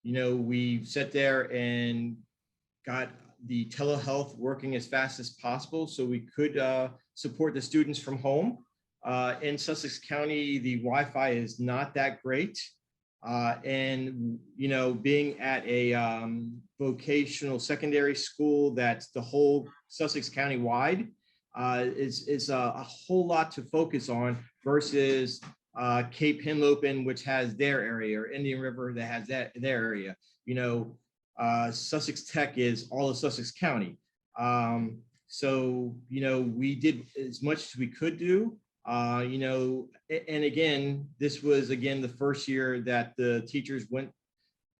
know, we sat there and got the telehealth working as fast as possible so we could support the students from home. In Sussex County, the Wi-Fi is not that great. And, you know, being at a vocational secondary school that's the whole Sussex County wide is a whole lot to focus on versus Cape Henlopen, which has their area, or Indian River that has their area. You know, Sussex Tech is all of Sussex County. So, you know, we did as much as we could do. You know, and again, this was again the first year that the teachers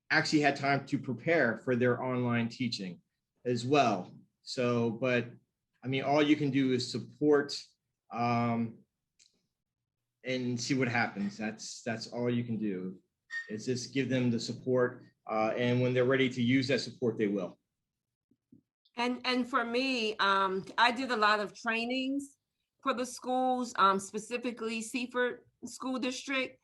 actually had time to prepare for their online teaching as well. So, but I mean, all you can do is support and see what happens. That's all you can do. Is just give them the support, and when they're ready to use that support, they will. And for me, I did a lot of trainings for the schools, specifically Seaford School District.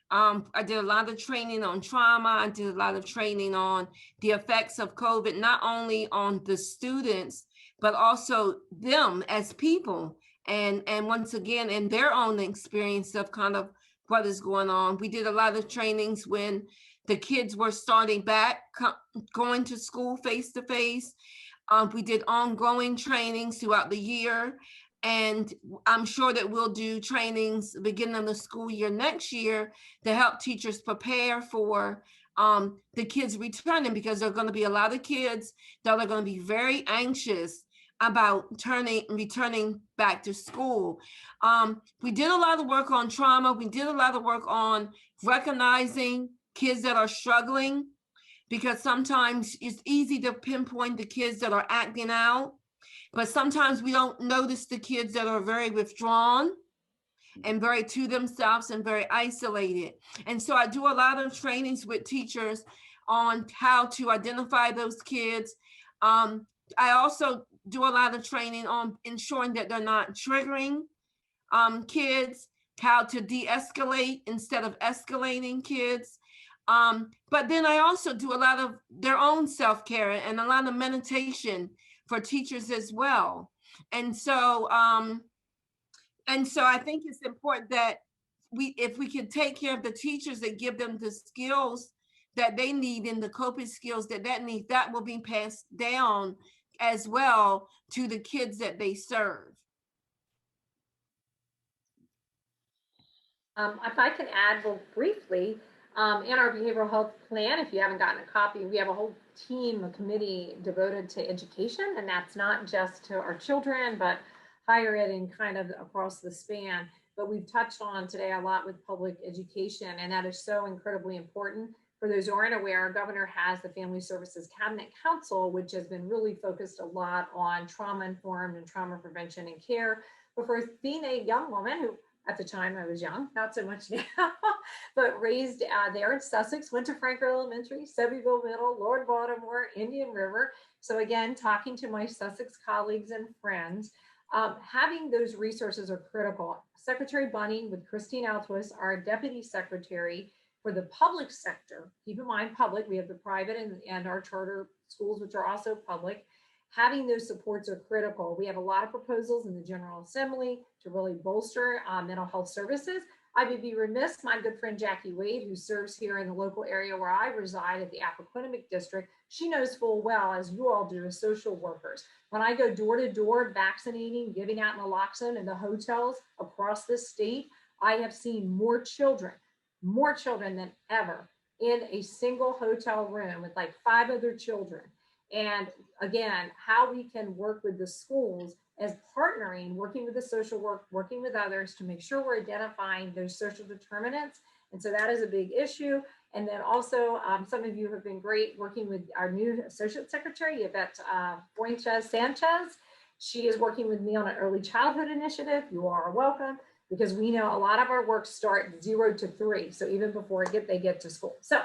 I did a lot of training on trauma. I did a lot of training on the effects of COVID, not only on the students, but also them as people. And once again, in their own experience of kind of what is going on. We did a lot of trainings when the kids were starting back, going to school face to face. We did ongoing trainings throughout the year. And I'm sure that we'll do trainings beginning of the school year next year to help teachers prepare for the kids returning, because there are going to be a lot of kids that are going to be very anxious about returning back to school. We did a lot of work on trauma. We did a lot of work on recognizing kids that are struggling, because sometimes it's easy to pinpoint the kids that are acting out, but sometimes we don't notice the kids that are very withdrawn and very to themselves and very isolated. And so I do a lot of trainings with teachers on how to identify those kids. I also do a lot of training on ensuring that they're not triggering kids, how to de-escalate instead of escalating kids. But then I also do a lot of their own self-care and a lot of meditation for teachers as well. And so I think it's important that if we can take care of the teachers and give them the skills that they need and the coping skills that need, that will be passed down as well to the kids that they serve. If I can add real briefly, in our behavioral health plan, if you haven't gotten a copy, we have a whole team, a committee devoted to education, and that's not just to our children, but higher ed and kind of across the span. But we've touched on today a lot with public education, and that is so incredibly important. For those who aren't aware, our governor has the Family Services Cabinet Council, which has been really focused a lot on trauma-informed and trauma prevention and care. But for being a young woman who, at the time I was young, not so much now, but raised there in Sussex, went to Franklin Elementary, Sebbyville Middle, Lord Baltimore, Indian River. So again, talking to my Sussex colleagues and friends, having those resources are critical. Secretary Bunning with Christine Altwis, our deputy secretary for the public sector, keep in mind public, we have the private and our charter schools, which are also public. Having those supports are critical. We have a lot of proposals in the General Assembly to really bolster mental health services. I would be remiss, my good friend Jackie Wade, who serves here in the local area where I reside at the Appoquinimink District, she knows full well, as you all do as social workers, when I go door to door vaccinating, giving out naloxone in the hotels across the state, I have seen more children than ever in a single hotel room with like 5 other children. And again, how we can work with the schools as partnering, working with the social work, working with others to make sure we're identifying those social determinants. And so that is a big issue. And then also, some of you have been great working with our new Associate Secretary, Yvette Fuentes Sanchez. She is working with me on an early childhood initiative. You are welcome, because we know a lot of our work start 0 to 3. So even before they get to school. So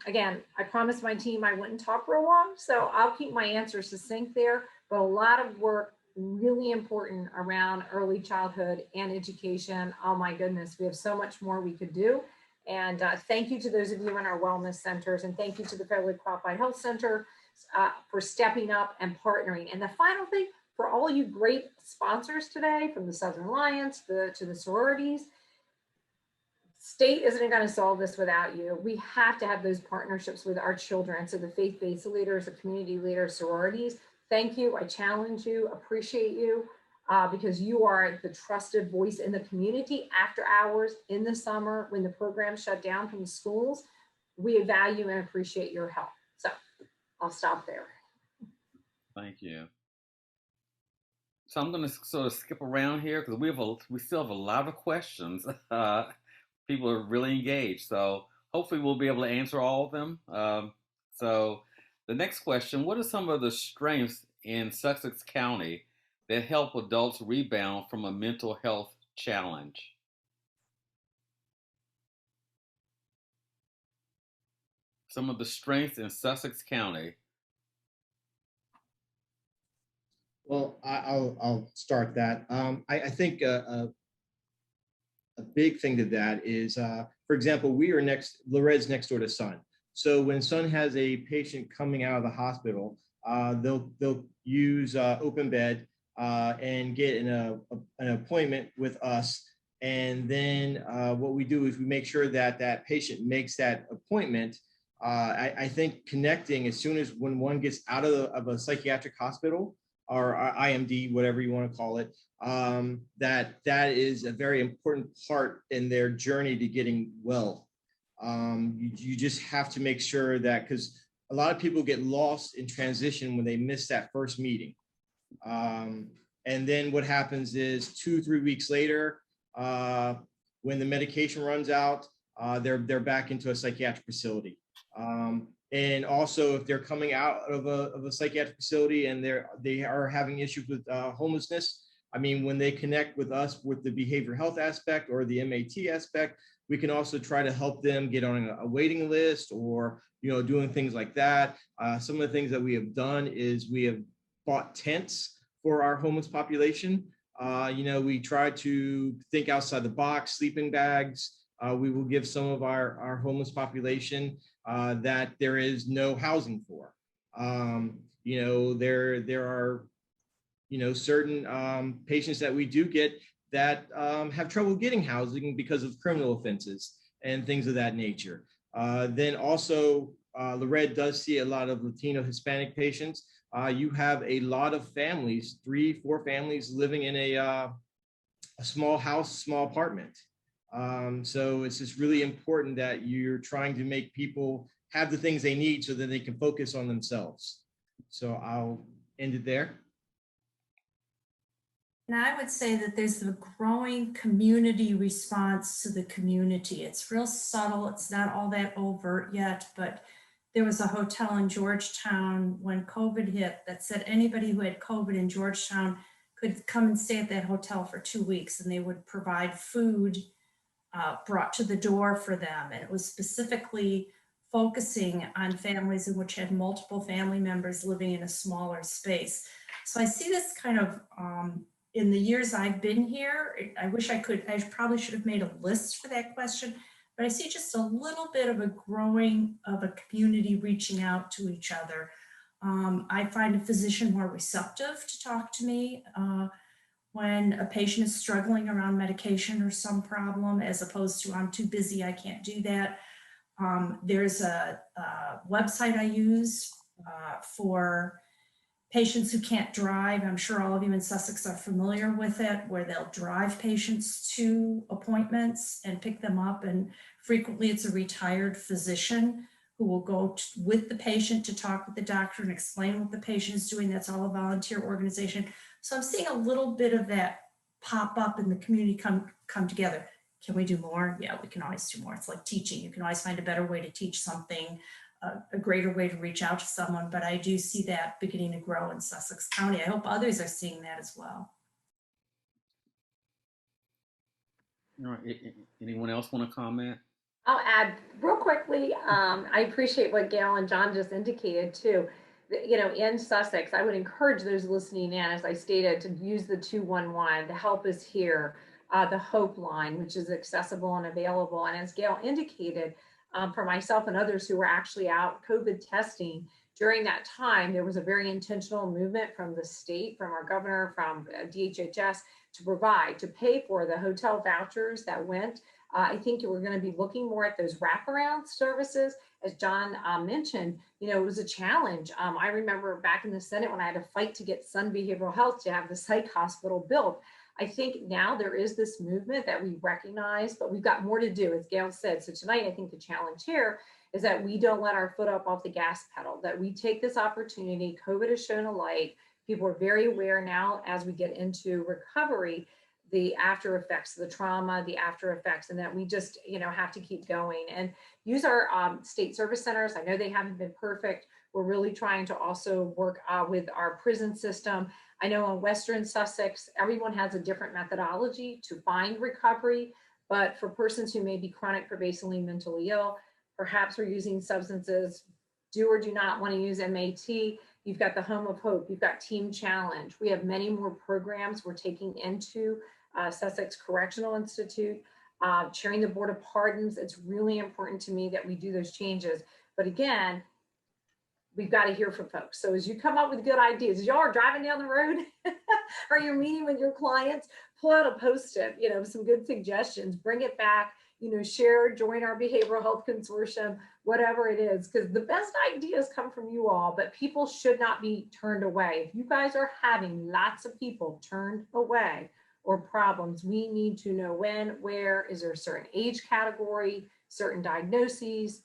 again, I promised my team I wouldn't talk real long, so I'll keep my answers succinct there, but a lot of work really important around early childhood and education. Oh my goodness, we have so much more we could do. And thank you to those of you in our wellness centers, and thank you to the Federally Qualified Health Center for stepping up and partnering. And the final thing, for all you great sponsors today, from the Southern Alliance to the sororities, state isn't going to solve this without you. We have to have those partnerships with our children. So the faith-based leaders, the community leaders, sororities, thank you. I challenge you, appreciate you, because you are the trusted voice in the community after hours, in the summer, when the program shut down from the schools. We value and appreciate your help. So I'll stop there. Thank you. So I'm going to sort of skip around here because we still have a lot of questions. People are really engaged, so hopefully we'll be able to answer all of them. So the next question: what are some of the strengths in Sussex County that help adults rebound from a mental health challenge? Some of the strengths in Sussex County. Well, I'll start that. I think a big thing to that is, for example, Loret's next door to Sun. So when Sun has a patient coming out of the hospital, they'll use open bed and get an appointment with us. And then what we do is we make sure that that patient makes that appointment. I think connecting as soon as when one gets out of a psychiatric hospital or IMD, whatever you want to call it, that is a very important part in their journey to getting well. You just have to make sure that, because a lot of people get lost in transition when they miss that first meeting. And then what happens is 2-3 weeks later, when the medication runs out, they're back into a psychiatric facility. And also, if they're coming out of a psychiatric facility and they are having issues with homelessness, I mean, when they connect with us with the behavioral health aspect or the MAT aspect, we can also try to help them get on a waiting list or, doing things like that. Some of the things that we have done is we have bought tents for our homeless population. We try to think outside the box, sleeping bags. We will give some of our homeless population that there is no housing for. There are, certain patients that we do get that have trouble getting housing because of criminal offenses and things of that nature. Then also, Lorette does see a lot of Latino Hispanic patients. You have a lot of families, 3-4 families living in a small house, small apartment. So it's just really important that you're trying to make people have the things they need so that they can focus on themselves. So I'll end it there. And I would say that there's a growing community response to the community. It's real subtle. It's not all that overt yet, but there was a hotel in Georgetown when COVID hit that said anybody who had COVID in Georgetown could come and stay at that hotel for 2 weeks, and they would provide food brought to the door for them. And it was specifically focusing on families in which had multiple family members living in a smaller space. So I see this kind of, in the years I've been here, I probably should have made a list for that question, but I see just a little bit of a growing of a community reaching out to each other. I find a physician more receptive to talk to me when a patient is struggling around medication or some problem, as opposed to I'm too busy, I can't do that. There's a website I use for patients who can't drive. I'm sure all of you in Sussex are familiar with it, where they'll drive patients to appointments and pick them up. And frequently it's a retired physician who will go with the patient to talk with the doctor and explain what the patient is doing. That's all a volunteer organization. So I'm seeing a little bit of that pop up in the community come together. Can we do more? Yeah, we can always do more. It's like teaching. You can always find a better way to teach something, a greater way to reach out to someone. But I do see that beginning to grow in Sussex County. I hope others are seeing that as well. All right. Anyone else want to comment? I'll add real quickly. I appreciate what Gail and John just indicated too. In Sussex, I would encourage those listening in, as I stated, to use the 211. The help is here. The Hope line, which is accessible and available. And as Gail indicated, for myself and others who were actually out COVID testing, during that time, there was a very intentional movement from the state, from our governor, from DHHS to pay for the hotel vouchers that went. I think we're going to be looking more at those wraparound services. As John mentioned, it was a challenge. I remember back in the Senate when I had to fight to get Sun Behavioral Health to have the psych hospital built. I think now there is this movement that we recognize, but we've got more to do, as Gail said. So tonight, I think the challenge here is that we don't let our foot up off the gas pedal, that we take this opportunity. COVID has shown a light. People are very aware now as we get into recovery, the after effects, the trauma, the after effects, and that we just, have to keep going and use our state service centers. I know they haven't been perfect. We're really trying to also work with our prison system. I know in Western Sussex, everyone has a different methodology to find recovery, but for persons who may be chronic pervasively mentally ill, perhaps we're using substances, do or do not want to use MAT. You've got the Home of Hope, you've got Team Challenge. We have many more programs we're taking into Sussex Correctional Institute, chairing the Board of Pardons. It's really important to me that we do those changes. But again, we've got to hear from folks. So as you come up with good ideas, as y'all are driving down the road or you're meeting with your clients, pull out a Post-it, some good suggestions, bring it back, share, join our behavioral health consortium, whatever it is, because the best ideas come from you all, but people should not be turned away. If you guys are having lots of people turned away or problems, we need to know when, where, is there a certain age category, certain diagnoses,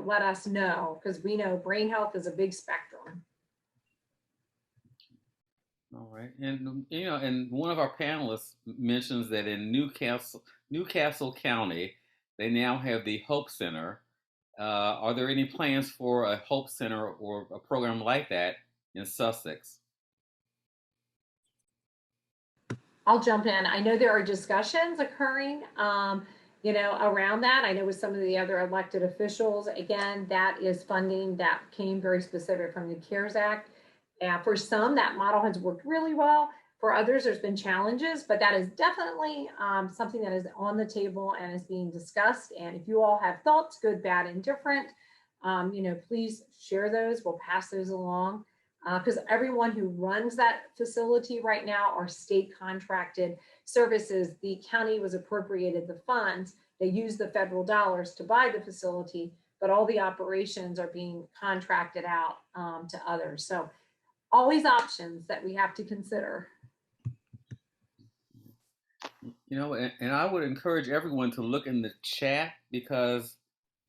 let us know, because we know brain health is a big spectrum. All right. And, and one of our panelists mentions that in Newcastle County, they now have the Hope Center. Are there any plans for a Hope Center or a program like that in Sussex? I'll jump in. I know there are discussions occurring, around that. I know with some of the other elected officials, again, that is funding that came very specific from the CARES Act. And for some, that model has worked really well. For others, there's been challenges, but that is definitely something that is on the table and is being discussed. And if you all have thoughts, good, bad, and different, please share those. We'll pass those along. Because everyone who runs that facility right now are state contracted services. The county was appropriated the funds. They use the federal dollars to buy the facility, but all the operations are being contracted out to others. So always options that we have to consider. And I would encourage everyone to look in the chat, because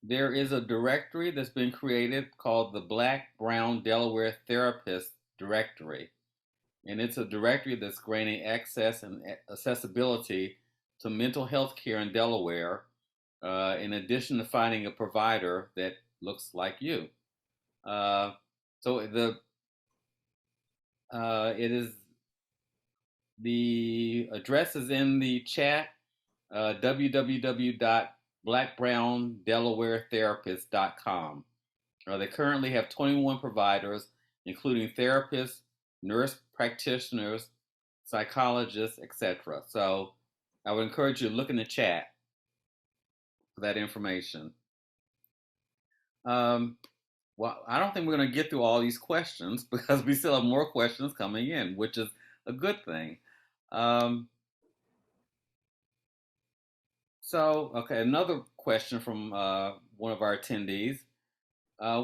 there is a directory that's been created called the Black, Brown, Delaware Therapist Directory. And it's a directory that's granting access and accessibility to mental health care in Delaware, in addition to finding a provider that looks like you. So the address is in the chat, www.blackbrowndelawaretherapist.com. They currently have 21 providers, including therapists, nurse practitioners, psychologists, etc. So I would encourage you to look in the chat for that information. Well, I don't think we're going to get through all these questions, because we still have more questions coming in, which is a good thing. Okay, another question from one of our attendees.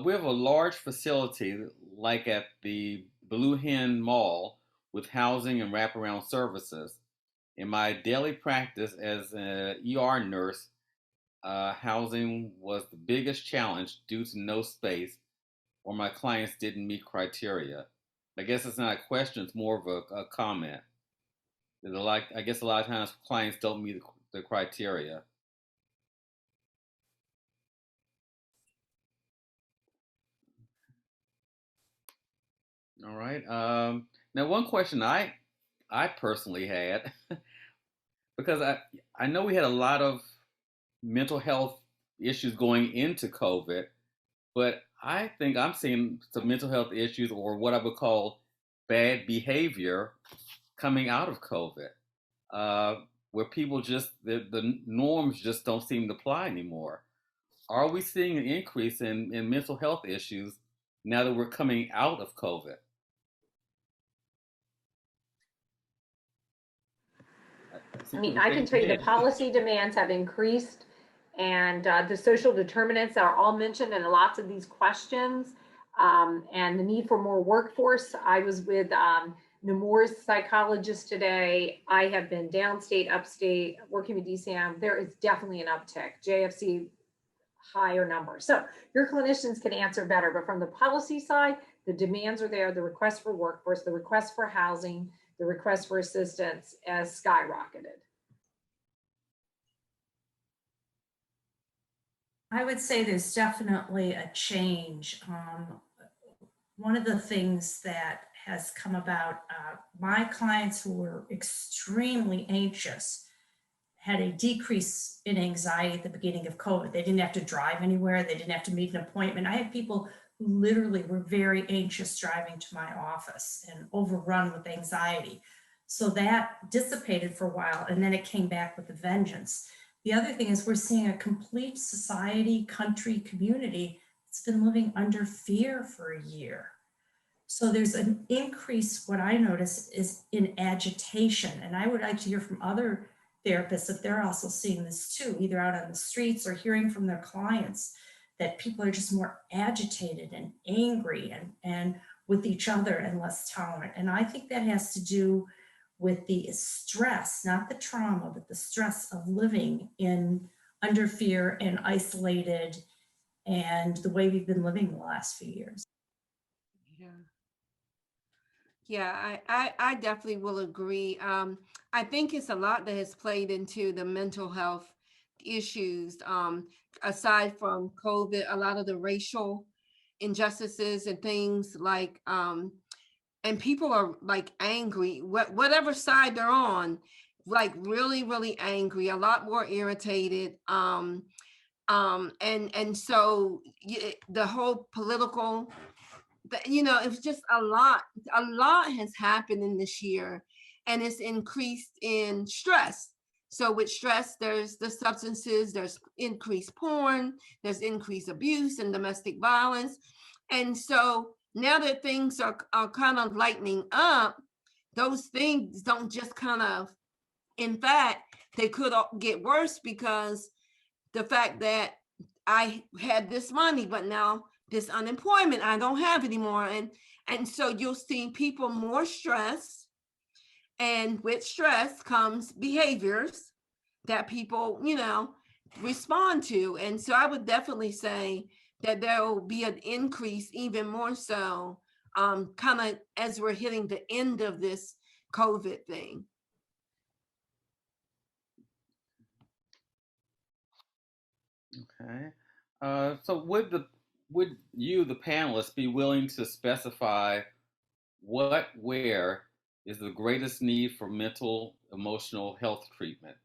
We have a large facility like at the Blue Hen Mall with housing and wraparound services. In my daily practice as an ER nurse, housing was the biggest challenge due to no space, or my clients didn't meet criteria. I guess it's not a question, it's more of a comment. I guess a lot of times clients don't meet the criteria. All right. Now, one question I personally had, because I know we had a lot of mental health issues going into COVID, but I think I'm seeing some mental health issues, or what I would call bad behavior, coming out of COVID, where people just, the norms just don't seem to apply anymore. Are we seeing an increase in mental health issues now that we're coming out of COVID? I can tell you the policy demands have increased, and the social determinants are all mentioned in lots of these questions, and the need for more workforce. I was with Nemours psychologist today. I have been downstate, upstate, working with DCM. There is definitely an uptick. JFC, higher number. So your clinicians can answer better, but from the policy side, The demands are there, the request for workforce, the request for housing, the request for assistance has skyrocketed. I would say there's definitely a change. One of the things that has come about, my clients who were extremely anxious had a decrease in anxiety at the beginning of COVID. They didn't have to drive anywhere. They didn't have to meet an appointment. I had people who literally were very anxious driving to my office and overrun with anxiety. So that dissipated for a while, and then it came back with a vengeance. The other thing is we're seeing a complete society, country, community that's been living under fear for a year. So there's an increase, what I notice is in agitation. And I would like to hear from other therapists if they're also seeing this too, either out on the streets or hearing from their clients, that people are just more agitated and angry and with each other and less tolerant. And I think that has to do with the stress, not the trauma, but the stress of living under fear and isolated, and the way we've been living the last few years. Yeah, I definitely will agree. I think it's a lot that has played into the mental health issues. Aside from COVID, a lot of the racial injustices and things like, and people are like angry, whatever side they're on, like really, really angry, a lot more irritated. And so the whole political, it's just a lot has happened in this year, and it's increased in stress. So with stress, there's the substances, there's increased porn, there's increased abuse and domestic violence. And so now that things are kind of lightening up, those things don't just kind of, in fact, they could get worse, because the fact that I had this money, but now this unemployment I don't have anymore. And so you'll see people more stressed, and with stress comes behaviors that people, respond to. And so I would definitely say that there will be an increase, even more so, kind of as we're hitting the end of this COVID thing. Okay. So would you, the panelists, be willing to specify where is the greatest need for mental, emotional health treatment?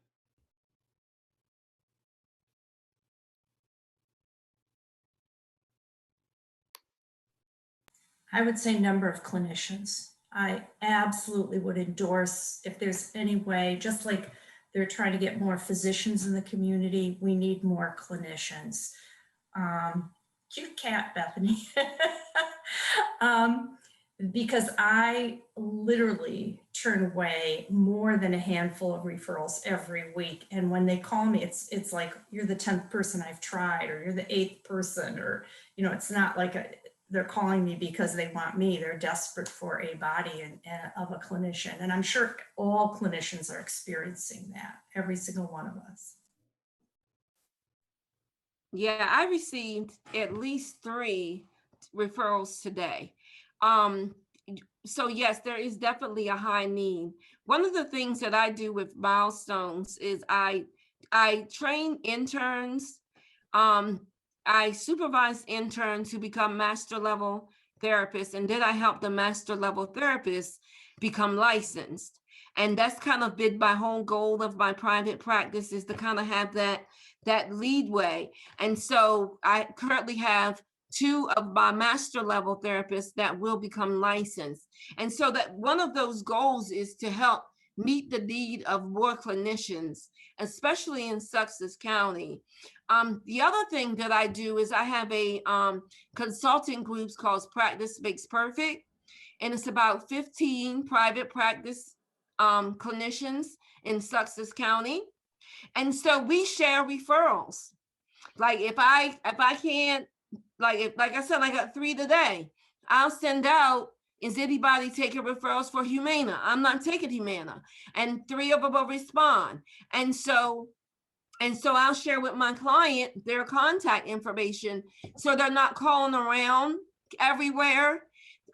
I would say number of clinicians. I absolutely would endorse, if there's any way, just like they're trying to get more physicians in the community, we need more clinicians. Cute cat, Bethany. Because I literally turn away more than a handful of referrals every week. And when they call me, it's like, you're the 10th person I've tried, or you're the 8th person, or, it's not like they're calling me because they want me. They're desperate for a body and of a clinician. And I'm sure all clinicians are experiencing that, every single one of us. Yeah, I received at least 3 referrals today. So yes, there is definitely a high need. One of the things that I do with Milestones is I train interns. I supervise interns who become master level therapists, and then I help the master level therapists become licensed. And that's kind of been my whole goal of my private practice, is to kind of have that leadway. And so I currently have 2 of my master level therapists that will become licensed. And so that one of those goals is to help meet the need of more clinicians, especially in Sussex County. The other thing that I do is I have a consulting group called Practice Makes Perfect, and it's about 15 private practice clinicians in Sussex County. And so we share referrals. Like if I can't, like I said, I got 3 today, I'll send out, is anybody taking referrals for Humana? I'm not taking Humana. And 3 of them will respond. And so I'll share with my client their contact information, so they're not calling around everywhere.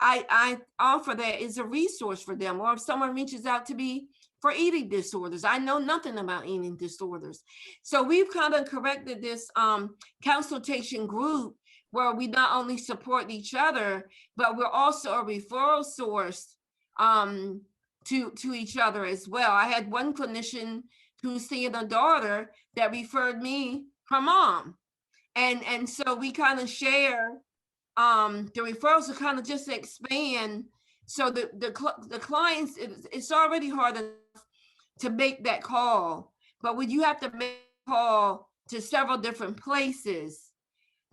I offer that as a resource for them. Or if someone reaches out to me for eating disorders, I know nothing about eating disorders. So we've kind of corrected this consultation group where we not only support each other, but we're also a referral source to each other as well. I had one clinician who's seeing a daughter that referred me her mom. And so we kind of share the referrals to kind of just expand. So the clients, it's already hard enough to make that call, but when you have to make a call to several different places,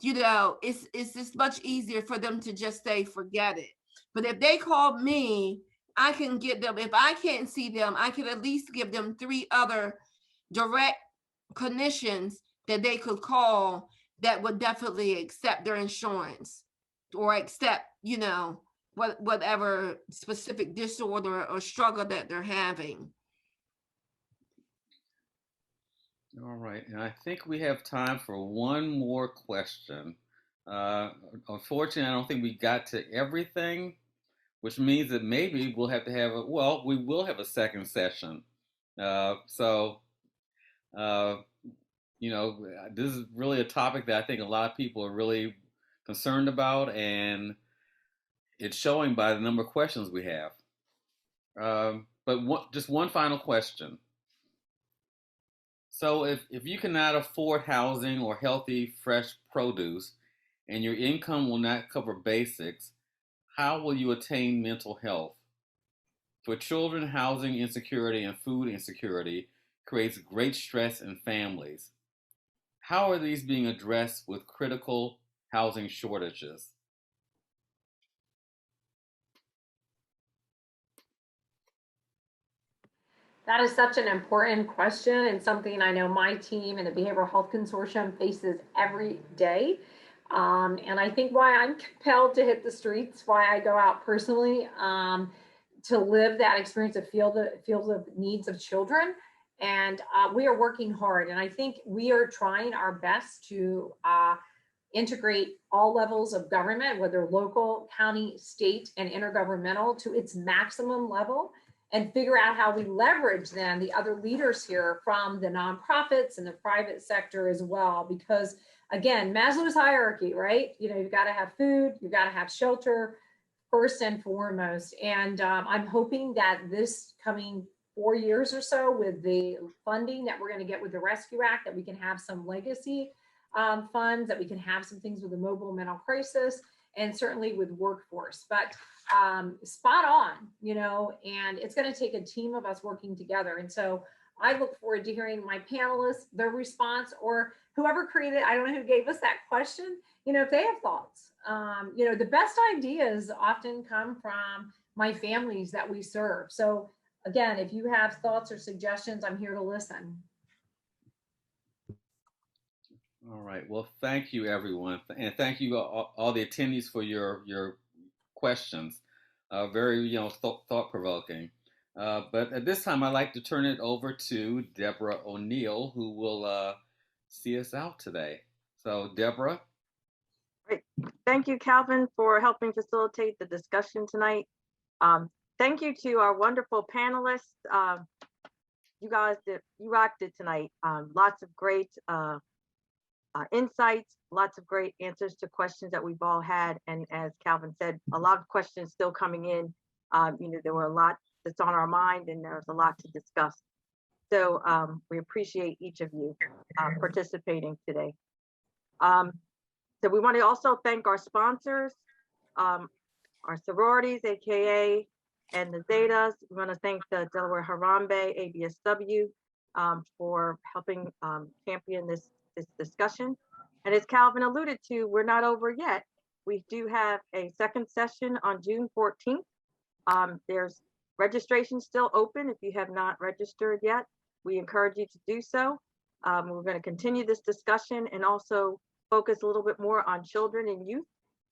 you know, it's just much easier for them to just say, forget it. But if they call me, I can get them, if I can't see them, I can at least give them 3 other direct clinicians that they could call that would definitely accept their insurance or accept, you know, whatever specific disorder or struggle that they're having. All right, and I think we have time for one more question. Unfortunately, I don't think we got to everything, which means that maybe we'll have to have we will have a second session. You know, this is really a topic that I think a lot of people are really concerned about, and it's showing by the number of questions we have. Just one final question. So if you cannot afford housing or healthy, fresh produce, and your income will not cover basics, how will you attain mental health? For children, housing insecurity and food insecurity creates great stress in families. How are these being addressed with critical housing shortages? That is such an important question and something I know my team and the Behavioral Health Consortium faces every day. And I think why I'm compelled to hit the streets, why I go out personally, to live that experience, to feel the needs of children. And we are working hard. And I think we are trying our best to integrate all levels of government, whether local, county, state, and intergovernmental, to its maximum level, and figure out how we leverage then the other leaders here from the nonprofits and the private sector as well. Because again, Maslow's hierarchy, right? You know, you've got to have food, you've got to have shelter first and foremost. And I'm hoping that this coming 4 years or so with the funding that we're going to get with the Rescue Act, that we can have some legacy funds, that we can have some things with the mobile mental crisis, and certainly with workforce. But spot on, you know, and it's going to take a team of us working together. And so I look forward to hearing my panelists, their response, or whoever created, I don't know who gave us that question, you know, if they have thoughts. You know, the best ideas often come from my families that we serve. So again, if you have thoughts or suggestions, I'm here to listen. All right. Well, thank you, everyone. And thank you all the attendees for your questions. Very, thought-provoking. But at this time, I'd like to turn it over to Deborah O'Neill, who will see us out today. So, Deborah. Great. Thank you, Calvin, for helping facilitate the discussion tonight. Thank you to our wonderful panelists. You guys you rocked it tonight. Lots of great insights, lots of great answers to questions that we've all had. And as Calvin said, a lot of questions still coming in. You know, there were a lot that's on our mind, and there's a lot to discuss. So we appreciate each of you participating today. So we want to also thank our sponsors, our sororities, AKA, and the Zetas. We want to thank the Delaware Harambe ABSW for helping champion this discussion. And as Calvin alluded to, we're not over yet. We do have a second session on June 14th. There's registration still open. If you have not registered yet, we encourage you to do so. We're going to continue this discussion and also focus a little bit more on children and youth.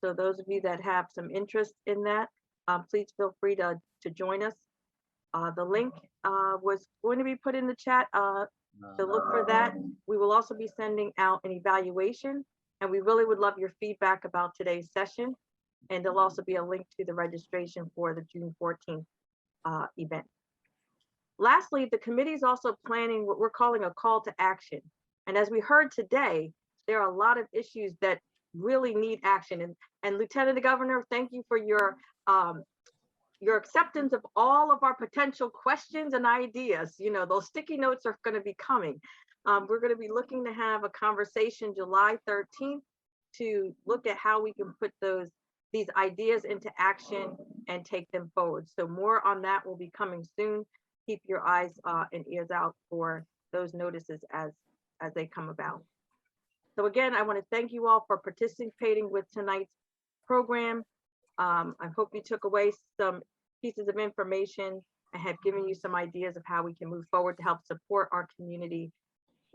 So those of you that have some interest in that, please feel free to join us. The link was going to be put in the chat. To look for that. We will also be sending out an evaluation, and we really would love your feedback about today's session. And there'll also be a link to the registration for the June 14th event. Lastly, the committee is also planning what we're calling a call to action. And as we heard today, there are a lot of issues that really need action. And Lieutenant Governor, thank you for your acceptance of all of our potential questions and ideas. You know, those sticky notes are going to be coming. We're going to be looking to have a conversation July 13th to look at how we can put these ideas into action and take them forward. So more on that will be coming soon. Keep your eyes and ears out for those notices as they come about. So again, I want to thank you all for participating with tonight's program. I hope you took away some pieces of information and have given you some ideas of how we can move forward to help support our community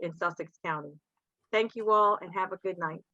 in Sussex County. Thank you all and have a good night.